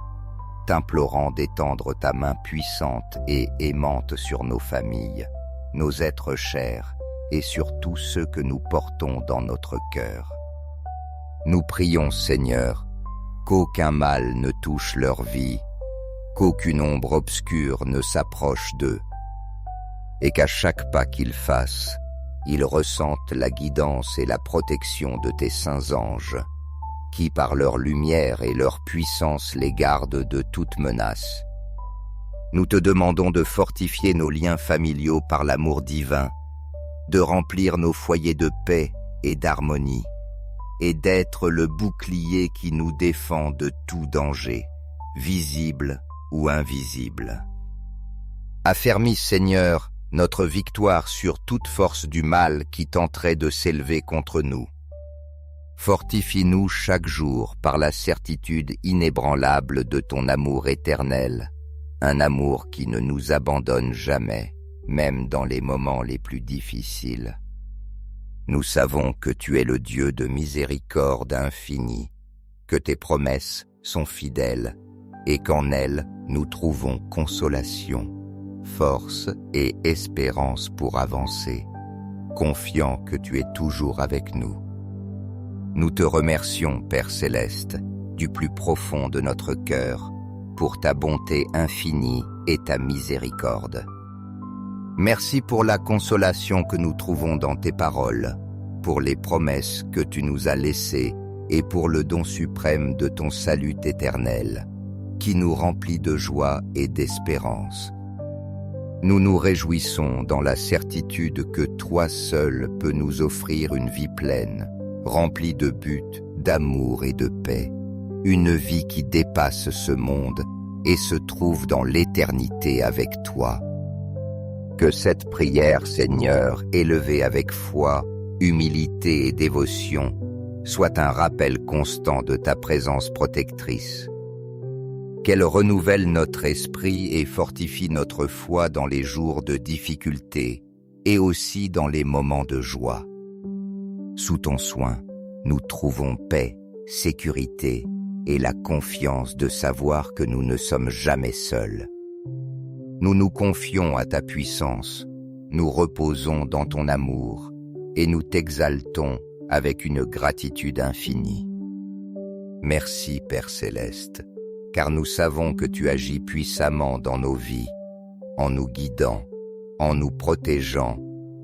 t'implorant d'étendre ta main puissante et aimante sur nos familles, nos êtres chers et sur tous ceux que nous portons dans notre cœur. Nous prions, Seigneur, qu'aucun mal ne touche leur vie, qu'aucune ombre obscure ne s'approche d'eux, et qu'à chaque pas qu'ils fassent, ils ressentent la guidance et la protection de tes saints anges, qui par leur lumière et leur puissance les gardent de toute menace. Nous te demandons de fortifier nos liens familiaux par l'amour divin, de remplir nos foyers de paix et d'harmonie, et d'être le bouclier qui nous défend de tout danger, visible ou invisible. Affermis, Seigneur, notre victoire sur toute force du mal qui tenterait de s'élever contre nous. Fortifie-nous chaque jour par la certitude inébranlable de ton amour éternel, un amour qui ne nous abandonne jamais, même dans les moments les plus difficiles. Nous savons que tu es le Dieu de miséricorde infinie, que tes promesses sont fidèles et qu'en elles nous trouvons consolation, force et espérance pour avancer, confiants que tu es toujours avec nous. Nous te remercions, Père Céleste, du plus profond de notre cœur, pour ta bonté infinie et ta miséricorde. Merci pour la consolation que nous trouvons dans tes paroles, pour les promesses que tu nous as laissées et pour le don suprême de ton salut éternel, qui nous remplit de joie et d'espérance. Nous nous réjouissons dans la certitude que toi seul peux nous offrir une vie pleine, remplie de buts, d'amour et de paix, une vie qui dépasse ce monde et se trouve dans l'éternité avec toi. Que cette prière, Seigneur, élevée avec foi, humilité et dévotion, soit un rappel constant de ta présence protectrice. Qu'elle renouvelle notre esprit et fortifie notre foi dans les jours de difficulté et aussi dans les moments de joie. Sous ton soin, nous trouvons paix, sécurité et la confiance de savoir que nous ne sommes jamais seuls. Nous nous confions à ta puissance, nous reposons dans ton amour et nous t'exaltons avec une gratitude infinie. Merci, Père Céleste, car nous savons que tu agis puissamment dans nos vies, en nous guidant, en nous protégeant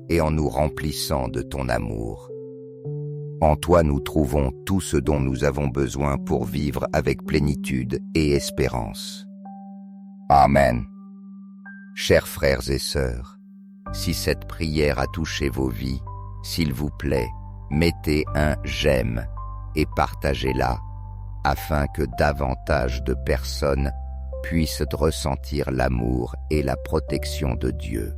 et en nous remplissant de ton amour. En toi nous trouvons tout ce dont nous avons besoin pour vivre avec plénitude et espérance. Amen. Chers frères et sœurs, si cette prière a touché vos vies, s'il vous plaît, mettez un j'aime et partagez-la afin que davantage de personnes puissent ressentir l'amour et la protection de Dieu.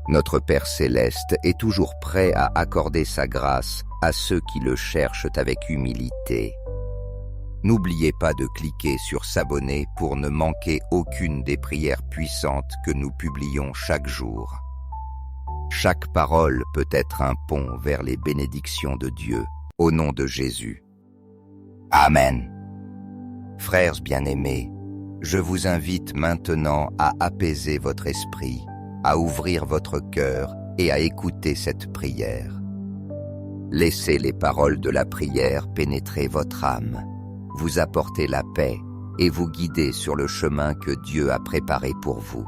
Notre Père Céleste est toujours prêt à accorder sa grâce à ceux qui le cherchent avec humilité. N'oubliez pas de cliquer sur s'abonner pour ne manquer aucune des prières puissantes que nous publions chaque jour. Chaque parole peut être un pont vers les bénédictions de Dieu, au nom de Jésus. Amen. Frères bien-aimés, je vous invite maintenant à apaiser votre esprit, à ouvrir votre cœur et à écouter cette prière. Laissez les paroles de la prière pénétrer votre âme, vous apporter la paix et vous guider sur le chemin que Dieu a préparé pour vous.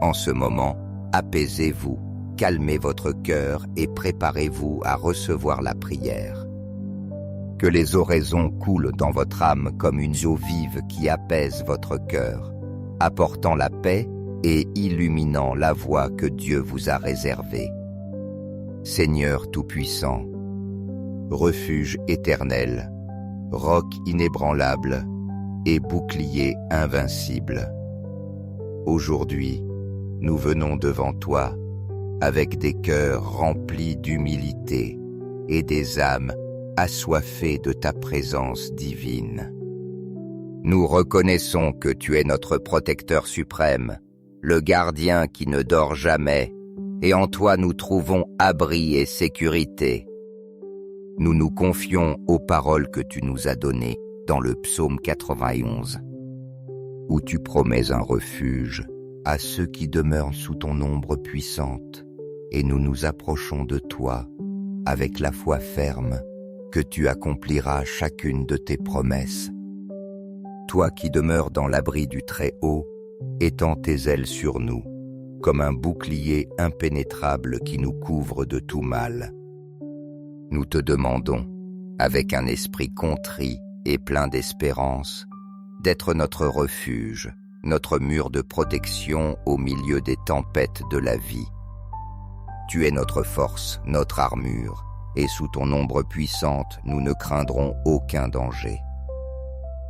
En ce moment, apaisez-vous, calmez votre cœur et préparez-vous à recevoir la prière. Que les oraisons coulent dans votre âme comme une eau vive qui apaise votre cœur, apportant la paix et illuminant la voie que Dieu vous a réservée. Seigneur Tout-Puissant, refuge éternel, roc inébranlable et bouclier invincible. Aujourd'hui, nous venons devant toi avec des cœurs remplis d'humilité et des âmes assoiffées de ta présence divine. Nous reconnaissons que tu es notre protecteur suprême, le gardien qui ne dort jamais, et en toi nous trouvons abri et sécurité. Nous nous confions aux paroles que tu nous as données dans le psaume 91, où tu promets un refuge à ceux qui demeurent sous ton ombre puissante, et nous nous approchons de toi avec la foi ferme que tu accompliras chacune de tes promesses. Toi qui demeures dans l'abri du Très-Haut, étends tes ailes sur nous, comme un bouclier impénétrable qui nous couvre de tout mal. Nous te demandons, avec un esprit contrit et plein d'espérance, d'être notre refuge, notre mur de protection au milieu des tempêtes de la vie. Tu es notre force, notre armure, et sous ton ombre puissante, nous ne craindrons aucun danger.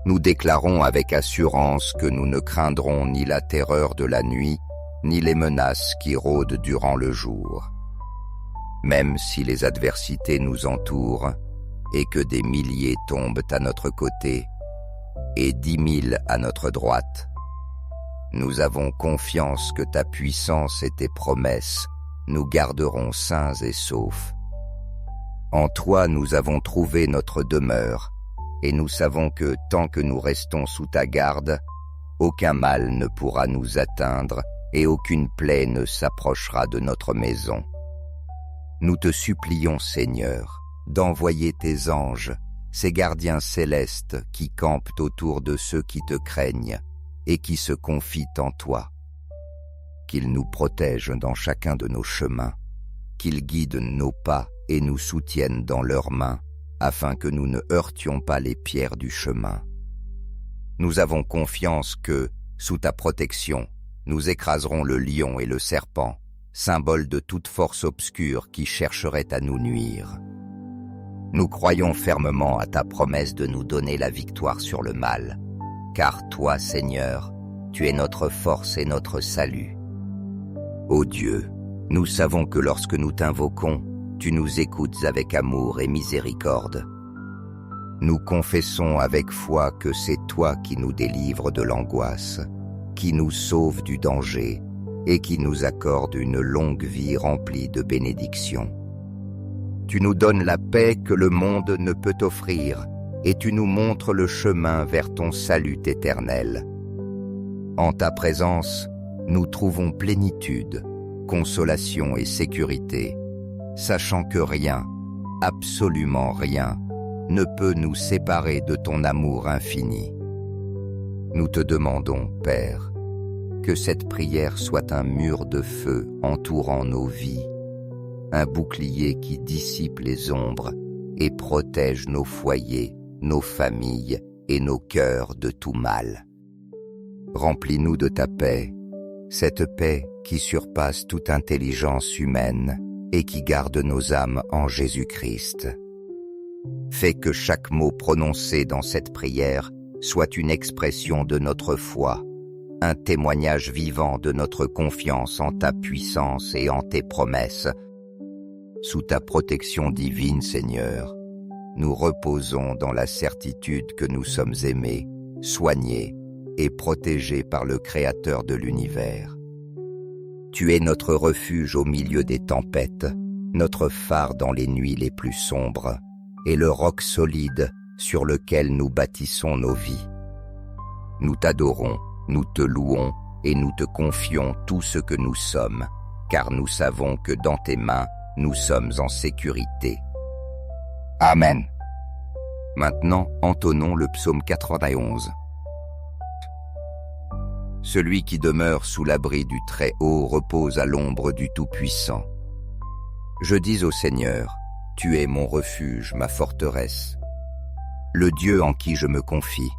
Nous déclarons avec assurance que nous ne craindrons ni la terreur de la nuit, ni les menaces qui rôdent durant le jour. Même si les adversités nous entourent, et que des milliers tombent à notre côté, et 10 000 à notre droite, nous avons confiance que ta puissance et tes promesses nous garderont sains et saufs. En toi nous avons trouvé notre demeure, et nous savons que tant que nous restons sous ta garde, aucun mal ne pourra nous atteindre et aucune plaie ne s'approchera de notre maison. Nous te supplions, Seigneur, d'envoyer tes anges, ces gardiens célestes qui campent autour de ceux qui te craignent et qui se confient en toi. Qu'ils nous protègent dans chacun de nos chemins, qu'ils guident nos pas et nous soutiennent dans leurs mains, afin que nous ne heurtions pas les pierres du chemin. Nous avons confiance que, sous ta protection, nous écraserons le lion et le serpent, symbole de toute force obscure qui chercherait à nous nuire. Nous croyons fermement à ta promesse de nous donner la victoire sur le mal, car toi, Seigneur, tu es notre force et notre salut. Ô Dieu, nous savons que lorsque nous t'invoquons, tu nous écoutes avec amour et miséricorde. Nous confessons avec foi que c'est toi qui nous délivres de l'angoisse, qui nous sauve du danger et qui nous accorde une longue vie remplie de bénédictions. Tu nous donnes la paix que le monde ne peut offrir et tu nous montres le chemin vers ton salut éternel. En ta présence, nous trouvons plénitude, consolation et sécurité, sachant que rien, absolument rien, ne peut nous séparer de ton amour infini. Nous te demandons, Père, que cette prière soit un mur de feu entourant nos vies, un bouclier qui dissipe les ombres et protège nos foyers, nos familles et nos cœurs de tout mal. Remplis-nous de ta paix, cette paix qui surpasse toute intelligence humaine et qui garde nos âmes en Jésus-Christ. Fais que chaque mot prononcé dans cette prière soit une expression de notre foi, un témoignage vivant de notre confiance en ta puissance et en tes promesses. Sous ta protection divine, Seigneur, nous reposons dans la certitude que nous sommes aimés, soignés et protégés par le Créateur de l'univers. Tu es notre refuge au milieu des tempêtes, notre phare dans les nuits les plus sombres, et le roc solide sur lequel nous bâtissons nos vies. Nous t'adorons, nous te louons et nous te confions tout ce que nous sommes, car nous savons que dans tes mains, nous sommes en sécurité. Amen. Maintenant, entonnons le psaume 91. Celui qui demeure sous l'abri du Très-Haut repose à l'ombre du Tout-Puissant. Je dis au Seigneur, tu es mon refuge, ma forteresse, le Dieu en qui je me confie.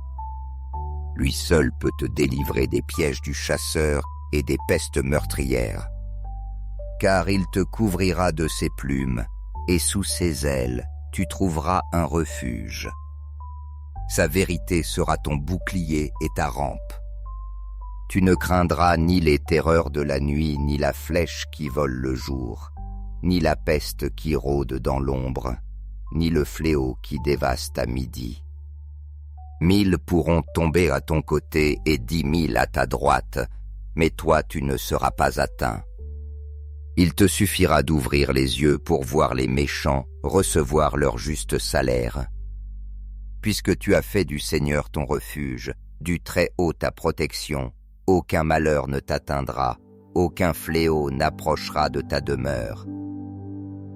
Lui seul peut te délivrer des pièges du chasseur et des pestes meurtrières. Car il te couvrira de ses plumes, et sous ses ailes, tu trouveras un refuge. Sa vérité sera ton bouclier et ta rampe. Tu ne craindras ni les terreurs de la nuit, ni la flèche qui vole le jour, ni la peste qui rôde dans l'ombre, ni le fléau qui dévaste à midi. 1000 pourront tomber à ton côté et 10 000 à ta droite, mais toi tu ne seras pas atteint. Il te suffira d'ouvrir les yeux pour voir les méchants recevoir leur juste salaire. Puisque tu as fait du Seigneur ton refuge, du Très-Haut ta protection, aucun malheur ne t'atteindra, aucun fléau n'approchera de ta demeure.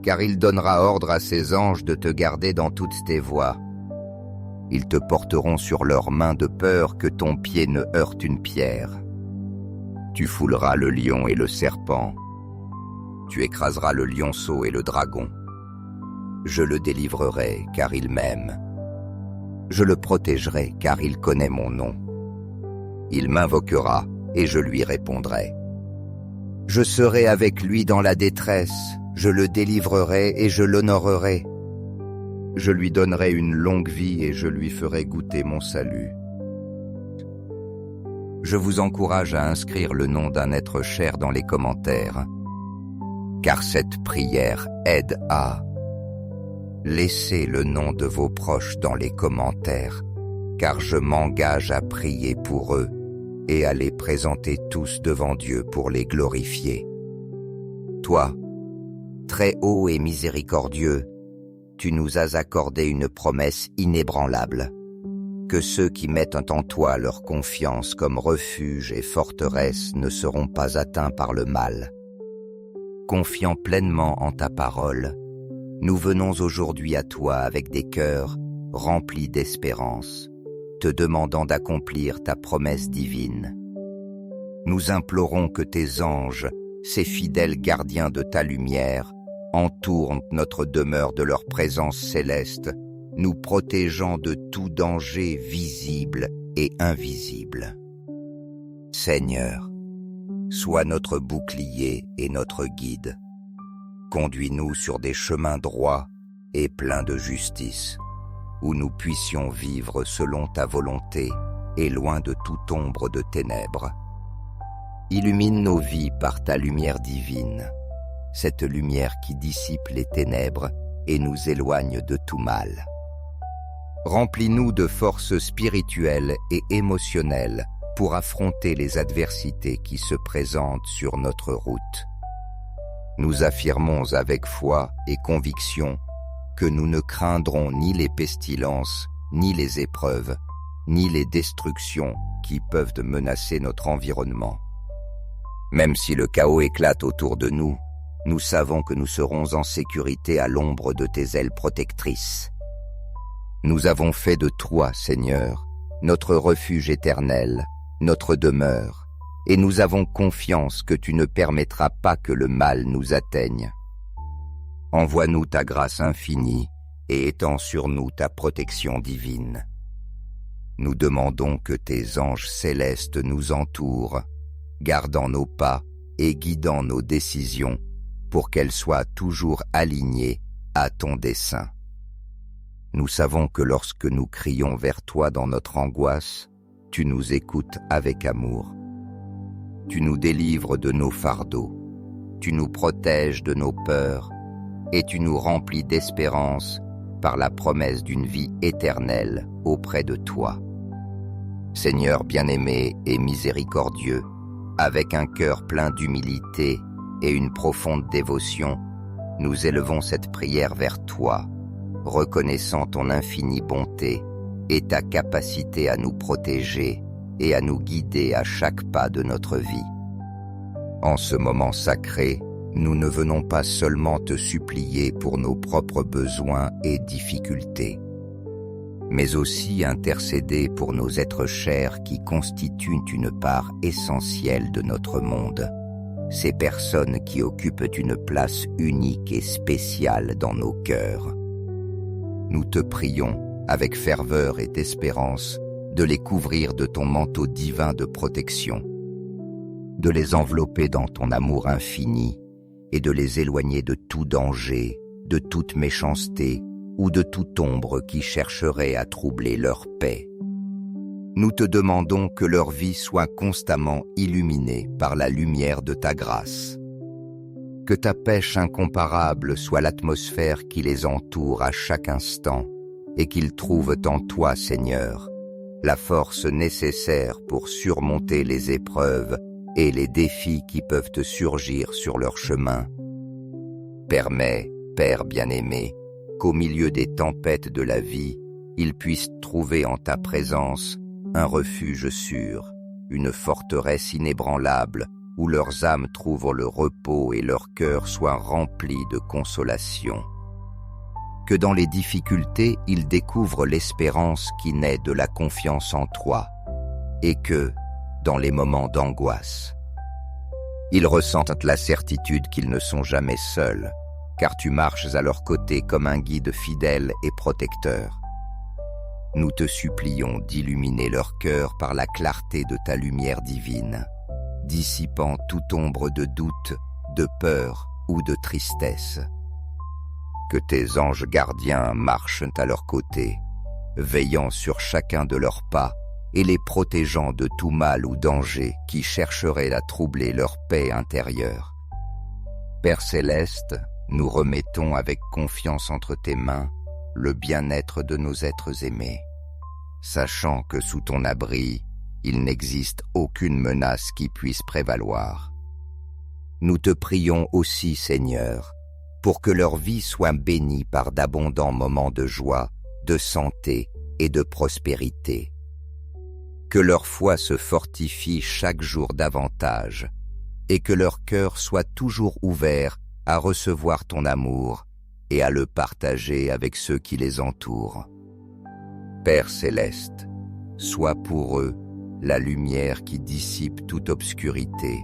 Car il donnera ordre à ses anges de te garder dans toutes tes voies. Ils te porteront sur leurs mains de peur que ton pied ne heurte une pierre. Tu fouleras le lion et le serpent. Tu écraseras le lionceau et le dragon. Je le délivrerai car il m'aime. Je le protégerai car il connaît mon nom. Il m'invoquera et je lui répondrai. Je serai avec lui dans la détresse, je le délivrerai et je l'honorerai. Je lui donnerai une longue vie et je lui ferai goûter mon salut. Je vous encourage à inscrire le nom d'un être cher dans les commentaires, car cette prière aide à... Laissez le nom de vos proches dans les commentaires, car je m'engage à prier pour eux et à les présenter tous devant Dieu pour les glorifier. Toi, très haut et miséricordieux, tu nous as accordé une promesse inébranlable, que ceux qui mettent en toi leur confiance comme refuge et forteresse ne seront pas atteints par le mal. Confiant pleinement en ta parole, nous venons aujourd'hui à toi avec des cœurs remplis d'espérance, te demandant d'accomplir ta promesse divine. Nous implorons que tes anges, ces fidèles gardiens de ta lumière, entourent notre demeure de leur présence céleste, nous protégeant de tout danger visible et invisible. Seigneur, sois notre bouclier et notre guide. Conduis-nous sur des chemins droits et pleins de justice, où nous puissions vivre selon ta volonté et loin de toute ombre de ténèbres. Illumine nos vies par ta lumière divine, cette lumière qui dissipe les ténèbres et nous éloigne de tout mal. Remplis-nous de forces spirituelles et émotionnelles pour affronter les adversités qui se présentent sur notre route. Nous affirmons avec foi et conviction que nous ne craindrons ni les pestilences, ni les épreuves, ni les destructions qui peuvent menacer notre environnement. Même si le chaos éclate autour de nous, nous savons que nous serons en sécurité à l'ombre de tes ailes protectrices. Nous avons fait de toi, Seigneur, notre refuge éternel, notre demeure, et nous avons confiance que tu ne permettras pas que le mal nous atteigne. Envoie-nous ta grâce infinie et étends sur nous ta protection divine. Nous demandons que tes anges célestes nous entourent, gardant nos pas et guidant nos décisions pour qu'elles soient toujours alignées à ton dessein. Nous savons que lorsque nous crions vers toi dans notre angoisse, tu nous écoutes avec amour. Tu nous délivres de nos fardeaux, tu nous protèges de nos peurs et tu nous remplis d'espérance par la promesse d'une vie éternelle auprès de toi. Seigneur bien-aimé et miséricordieux, avec un cœur plein d'humilité et une profonde dévotion, nous élevons cette prière vers toi, reconnaissant ton infinie bonté et ta capacité à nous protéger et à nous guider à chaque pas de notre vie. En ce moment sacré, nous ne venons pas seulement te supplier pour nos propres besoins et difficultés, mais aussi intercéder pour nos êtres chers qui constituent une part essentielle de notre monde, ces personnes qui occupent une place unique et spéciale dans nos cœurs. Nous te prions, avec ferveur et espérance, de les couvrir de ton manteau divin de protection, de les envelopper dans ton amour infini et de les éloigner de tout danger, de toute méchanceté ou de toute ombre qui chercherait à troubler leur paix. Nous te demandons que leur vie soit constamment illuminée par la lumière de ta grâce. Que ta pêche incomparable soit l'atmosphère qui les entoure à chaque instant et qu'ils trouvent en toi, Seigneur, la force nécessaire pour surmonter les épreuves et les défis qui peuvent te surgir sur leur chemin. Permets, Père bien-aimé, qu'au milieu des tempêtes de la vie, ils puissent trouver en ta présence un refuge sûr, une forteresse inébranlable où leurs âmes trouvent le repos et leur cœur soit rempli de consolation. Que dans les difficultés, ils découvrent l'espérance qui naît de la confiance en toi, et que, dans les moments d'angoisse, ils ressentent la certitude qu'ils ne sont jamais seuls, car tu marches à leur côté comme un guide fidèle et protecteur. Nous te supplions d'illuminer leur cœur par la clarté de ta lumière divine, dissipant toute ombre de doute, de peur ou de tristesse. Que tes anges gardiens marchent à leur côté, veillant sur chacun de leurs pas et les protégeant de tout mal ou danger qui chercherait à troubler leur paix intérieure. Père céleste, nous remettons avec confiance entre tes mains le bien-être de nos êtres aimés, sachant que sous ton abri, il n'existe aucune menace qui puisse prévaloir. Nous te prions aussi, Seigneur, pour que leur vie soit bénie par d'abondants moments de joie, de santé et de prospérité. Que leur foi se fortifie chaque jour davantage et que leur cœur soit toujours ouvert à recevoir ton amour et à le partager avec ceux qui les entourent. Père céleste, sois pour eux la lumière qui dissipe toute obscurité,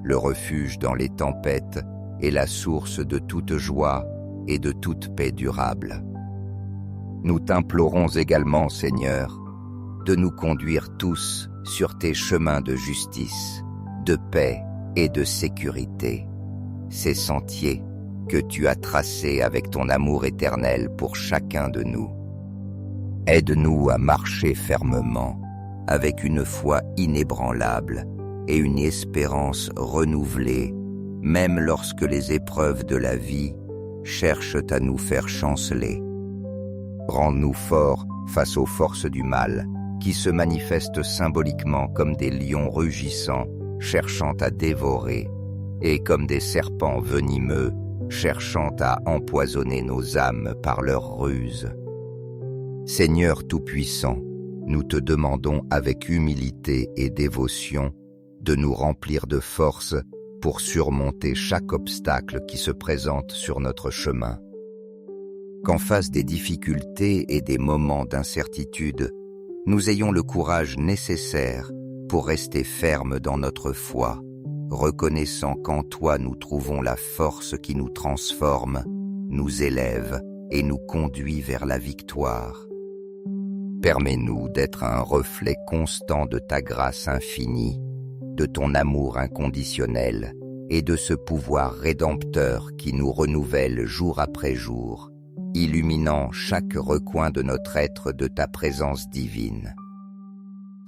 le refuge dans les tempêtes et la source de toute joie et de toute paix durable. Nous t'implorons également, Seigneur, de nous conduire tous sur tes chemins de justice, de paix et de sécurité, ces sentiers que tu as tracés avec ton amour éternel pour chacun de nous. Aide-nous à marcher fermement, avec une foi inébranlable et une espérance renouvelée, même lorsque les épreuves de la vie cherchent à nous faire chanceler. Rends-nous forts face aux forces du mal, qui se manifestent symboliquement comme des lions rugissants, cherchant à dévorer, et comme des serpents venimeux, cherchant à empoisonner nos âmes par leurs ruses. Seigneur Tout-Puissant, nous te demandons avec humilité et dévotion de nous remplir de force pour surmonter chaque obstacle qui se présente sur notre chemin. Qu'en face des difficultés et des moments d'incertitude, nous ayons le courage nécessaire pour rester fermes dans notre foi, reconnaissant qu'en toi nous trouvons la force qui nous transforme, nous élève et nous conduit vers la victoire. Permets-nous d'être un reflet constant de ta grâce infinie, de ton amour inconditionnel et de ce pouvoir rédempteur qui nous renouvelle jour après jour, illuminant chaque recoin de notre être de ta présence divine.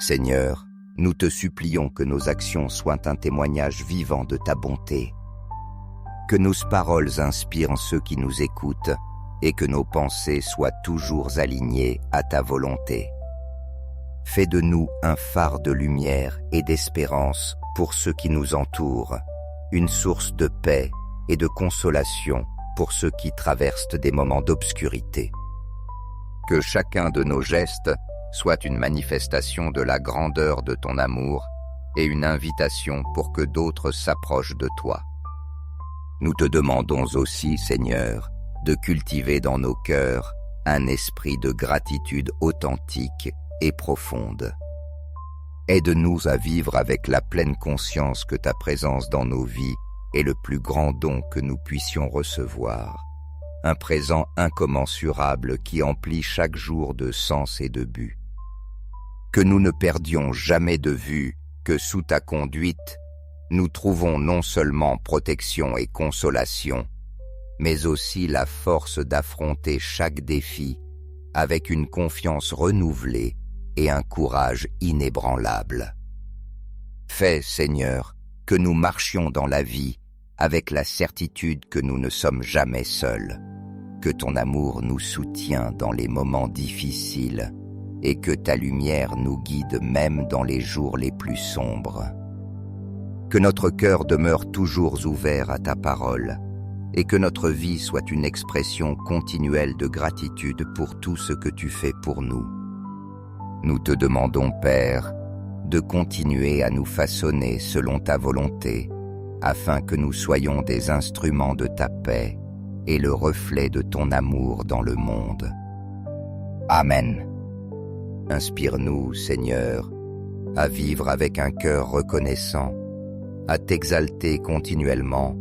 Seigneur, nous te supplions que nos actions soient un témoignage vivant de ta bonté, que nos paroles inspirent ceux qui nous écoutent et que nos pensées soient toujours alignées à ta volonté. Fais de nous un phare de lumière et d'espérance pour ceux qui nous entourent, une source de paix et de consolation pour ceux qui traversent des moments d'obscurité. Que chacun de nos gestes soit une manifestation de la grandeur de ton amour et une invitation pour que d'autres s'approchent de toi. Nous te demandons aussi, Seigneur, de cultiver dans nos cœurs un esprit de gratitude authentique et profonde. Aide-nous à vivre avec la pleine conscience que ta présence dans nos vies est le plus grand don que nous puissions recevoir, un présent incommensurable qui emplit chaque jour de sens et de but. Que nous ne perdions jamais de vue que sous ta conduite, nous trouvons non seulement protection et consolation, mais aussi la force d'affronter chaque défi avec une confiance renouvelée et un courage inébranlable. Fais, Seigneur, que nous marchions dans la vie avec la certitude que nous ne sommes jamais seuls, que ton amour nous soutient dans les moments difficiles et que ta lumière nous guide même dans les jours les plus sombres. Que notre cœur demeure toujours ouvert à ta parole et que notre vie soit une expression continuelle de gratitude pour tout ce que tu fais pour nous. Nous te demandons, Père, de continuer à nous façonner selon ta volonté, afin que nous soyons des instruments de ta paix et le reflet de ton amour dans le monde. Amen. Inspire-nous, Seigneur, à vivre avec un cœur reconnaissant, à t'exalter continuellement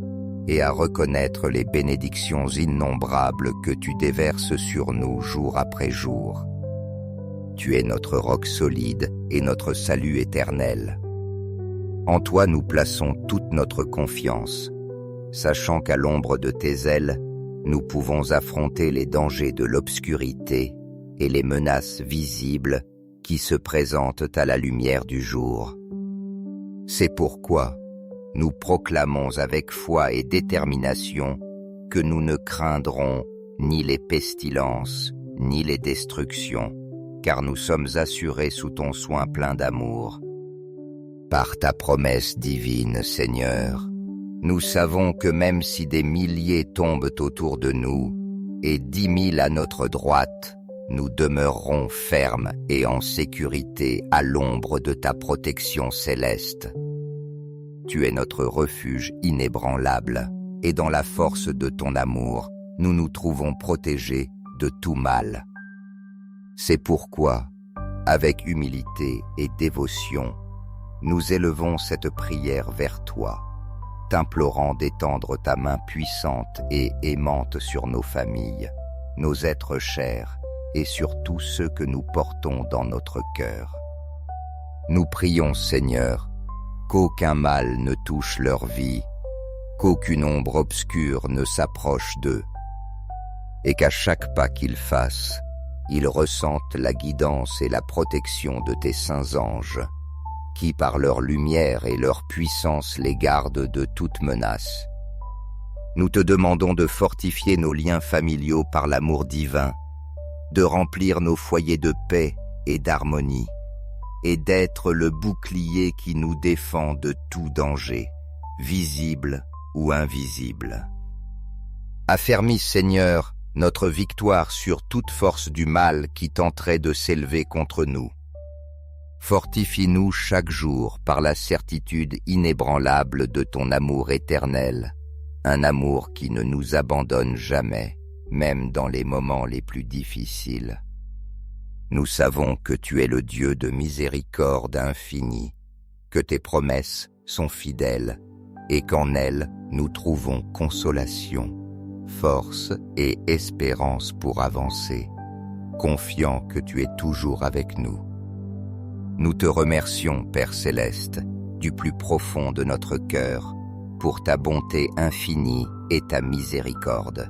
et à reconnaître les bénédictions innombrables que tu déverses sur nous jour après jour. Tu es notre roc solide et notre salut éternel. En toi nous plaçons toute notre confiance, sachant qu'à l'ombre de tes ailes, nous pouvons affronter les dangers de l'obscurité et les menaces visibles qui se présentent à la lumière du jour. C'est pourquoi nous proclamons avec foi et détermination que nous ne craindrons ni les pestilences, ni les destructions, car nous sommes assurés sous ton soin plein d'amour. Par ta promesse divine, Seigneur, nous savons que même si des milliers tombent autour de nous et 10 000 à notre droite, nous demeurerons fermes et en sécurité à l'ombre de ta protection céleste. Tu es notre refuge inébranlable, et dans la force de ton amour, nous nous trouvons protégés de tout mal. C'est pourquoi, avec humilité et dévotion, nous élevons cette prière vers toi, t'implorant d'étendre ta main puissante et aimante sur nos familles, nos êtres chers et sur tous ceux que nous portons dans notre cœur. Nous prions, Seigneur, qu'aucun mal ne touche leur vie, qu'aucune ombre obscure ne s'approche d'eux, et qu'à chaque pas qu'ils fassent, ils ressentent la guidance et la protection de tes saints anges, qui par leur lumière et leur puissance les gardent de toute menace. Nous te demandons de fortifier nos liens familiaux par l'amour divin, de remplir nos foyers de paix et d'harmonie, et d'être le bouclier qui nous défend de tout danger, visible ou invisible. Affermis, Seigneur, notre victoire sur toute force du mal qui tenterait de s'élever contre nous. Fortifie-nous chaque jour par la certitude inébranlable de ton amour éternel, un amour qui ne nous abandonne jamais, même dans les moments les plus difficiles. Nous savons que tu es le Dieu de miséricorde infinie, que tes promesses sont fidèles et qu'en elles nous trouvons consolation, force et espérance pour avancer, confiants que tu es toujours avec nous. Nous te remercions, Père Céleste, du plus profond de notre cœur, pour ta bonté infinie et ta miséricorde.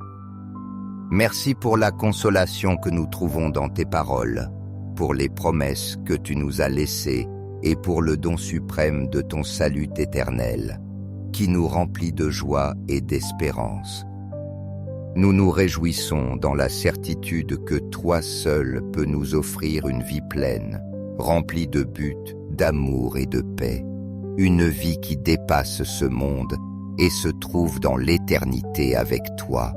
Merci pour la consolation que nous trouvons dans tes paroles, pour les promesses que tu nous as laissées et pour le don suprême de ton salut éternel, qui nous remplit de joie et d'espérance. Nous nous réjouissons dans la certitude que toi seul peux nous offrir une vie pleine, remplie de buts, d'amour et de paix, une vie qui dépasse ce monde et se trouve dans l'éternité avec toi.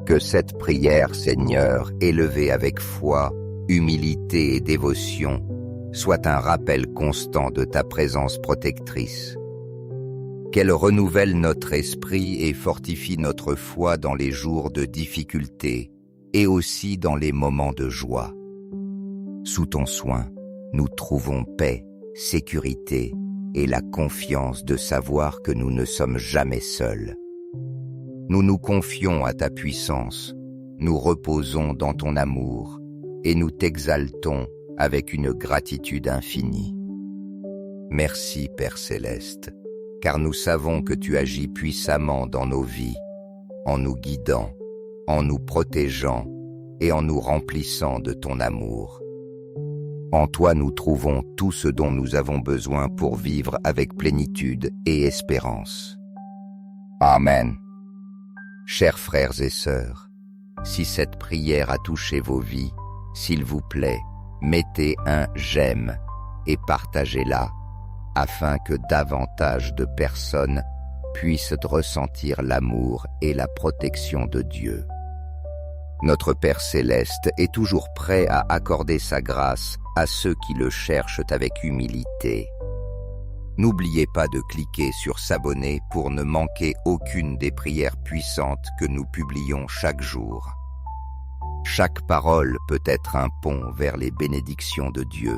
Que cette prière, Seigneur, élevée avec foi, humilité et dévotion, soit un rappel constant de ta présence protectrice. Qu'elle renouvelle notre esprit et fortifie notre foi dans les jours de difficulté et aussi dans les moments de joie. Sous ton soin, nous trouvons paix, sécurité et la confiance de savoir que nous ne sommes jamais seuls. Nous nous confions à ta puissance, nous reposons dans ton amour et nous t'exaltons avec une gratitude infinie. Merci, Père Céleste, car nous savons que tu agis puissamment dans nos vies, en nous guidant, en nous protégeant et en nous remplissant de ton amour. En toi nous trouvons tout ce dont nous avons besoin pour vivre avec plénitude et espérance. Amen. Chers frères et sœurs, si cette prière a touché vos vies, s'il vous plaît, mettez un « j'aime » et partagez-la, afin que davantage de personnes puissent ressentir l'amour et la protection de Dieu. Notre Père Céleste est toujours prêt à accorder sa grâce à ceux qui le cherchent avec humilité. N'oubliez pas de cliquer sur s'abonner pour ne manquer aucune des prières puissantes que nous publions chaque jour. Chaque parole peut être un pont vers les bénédictions de Dieu.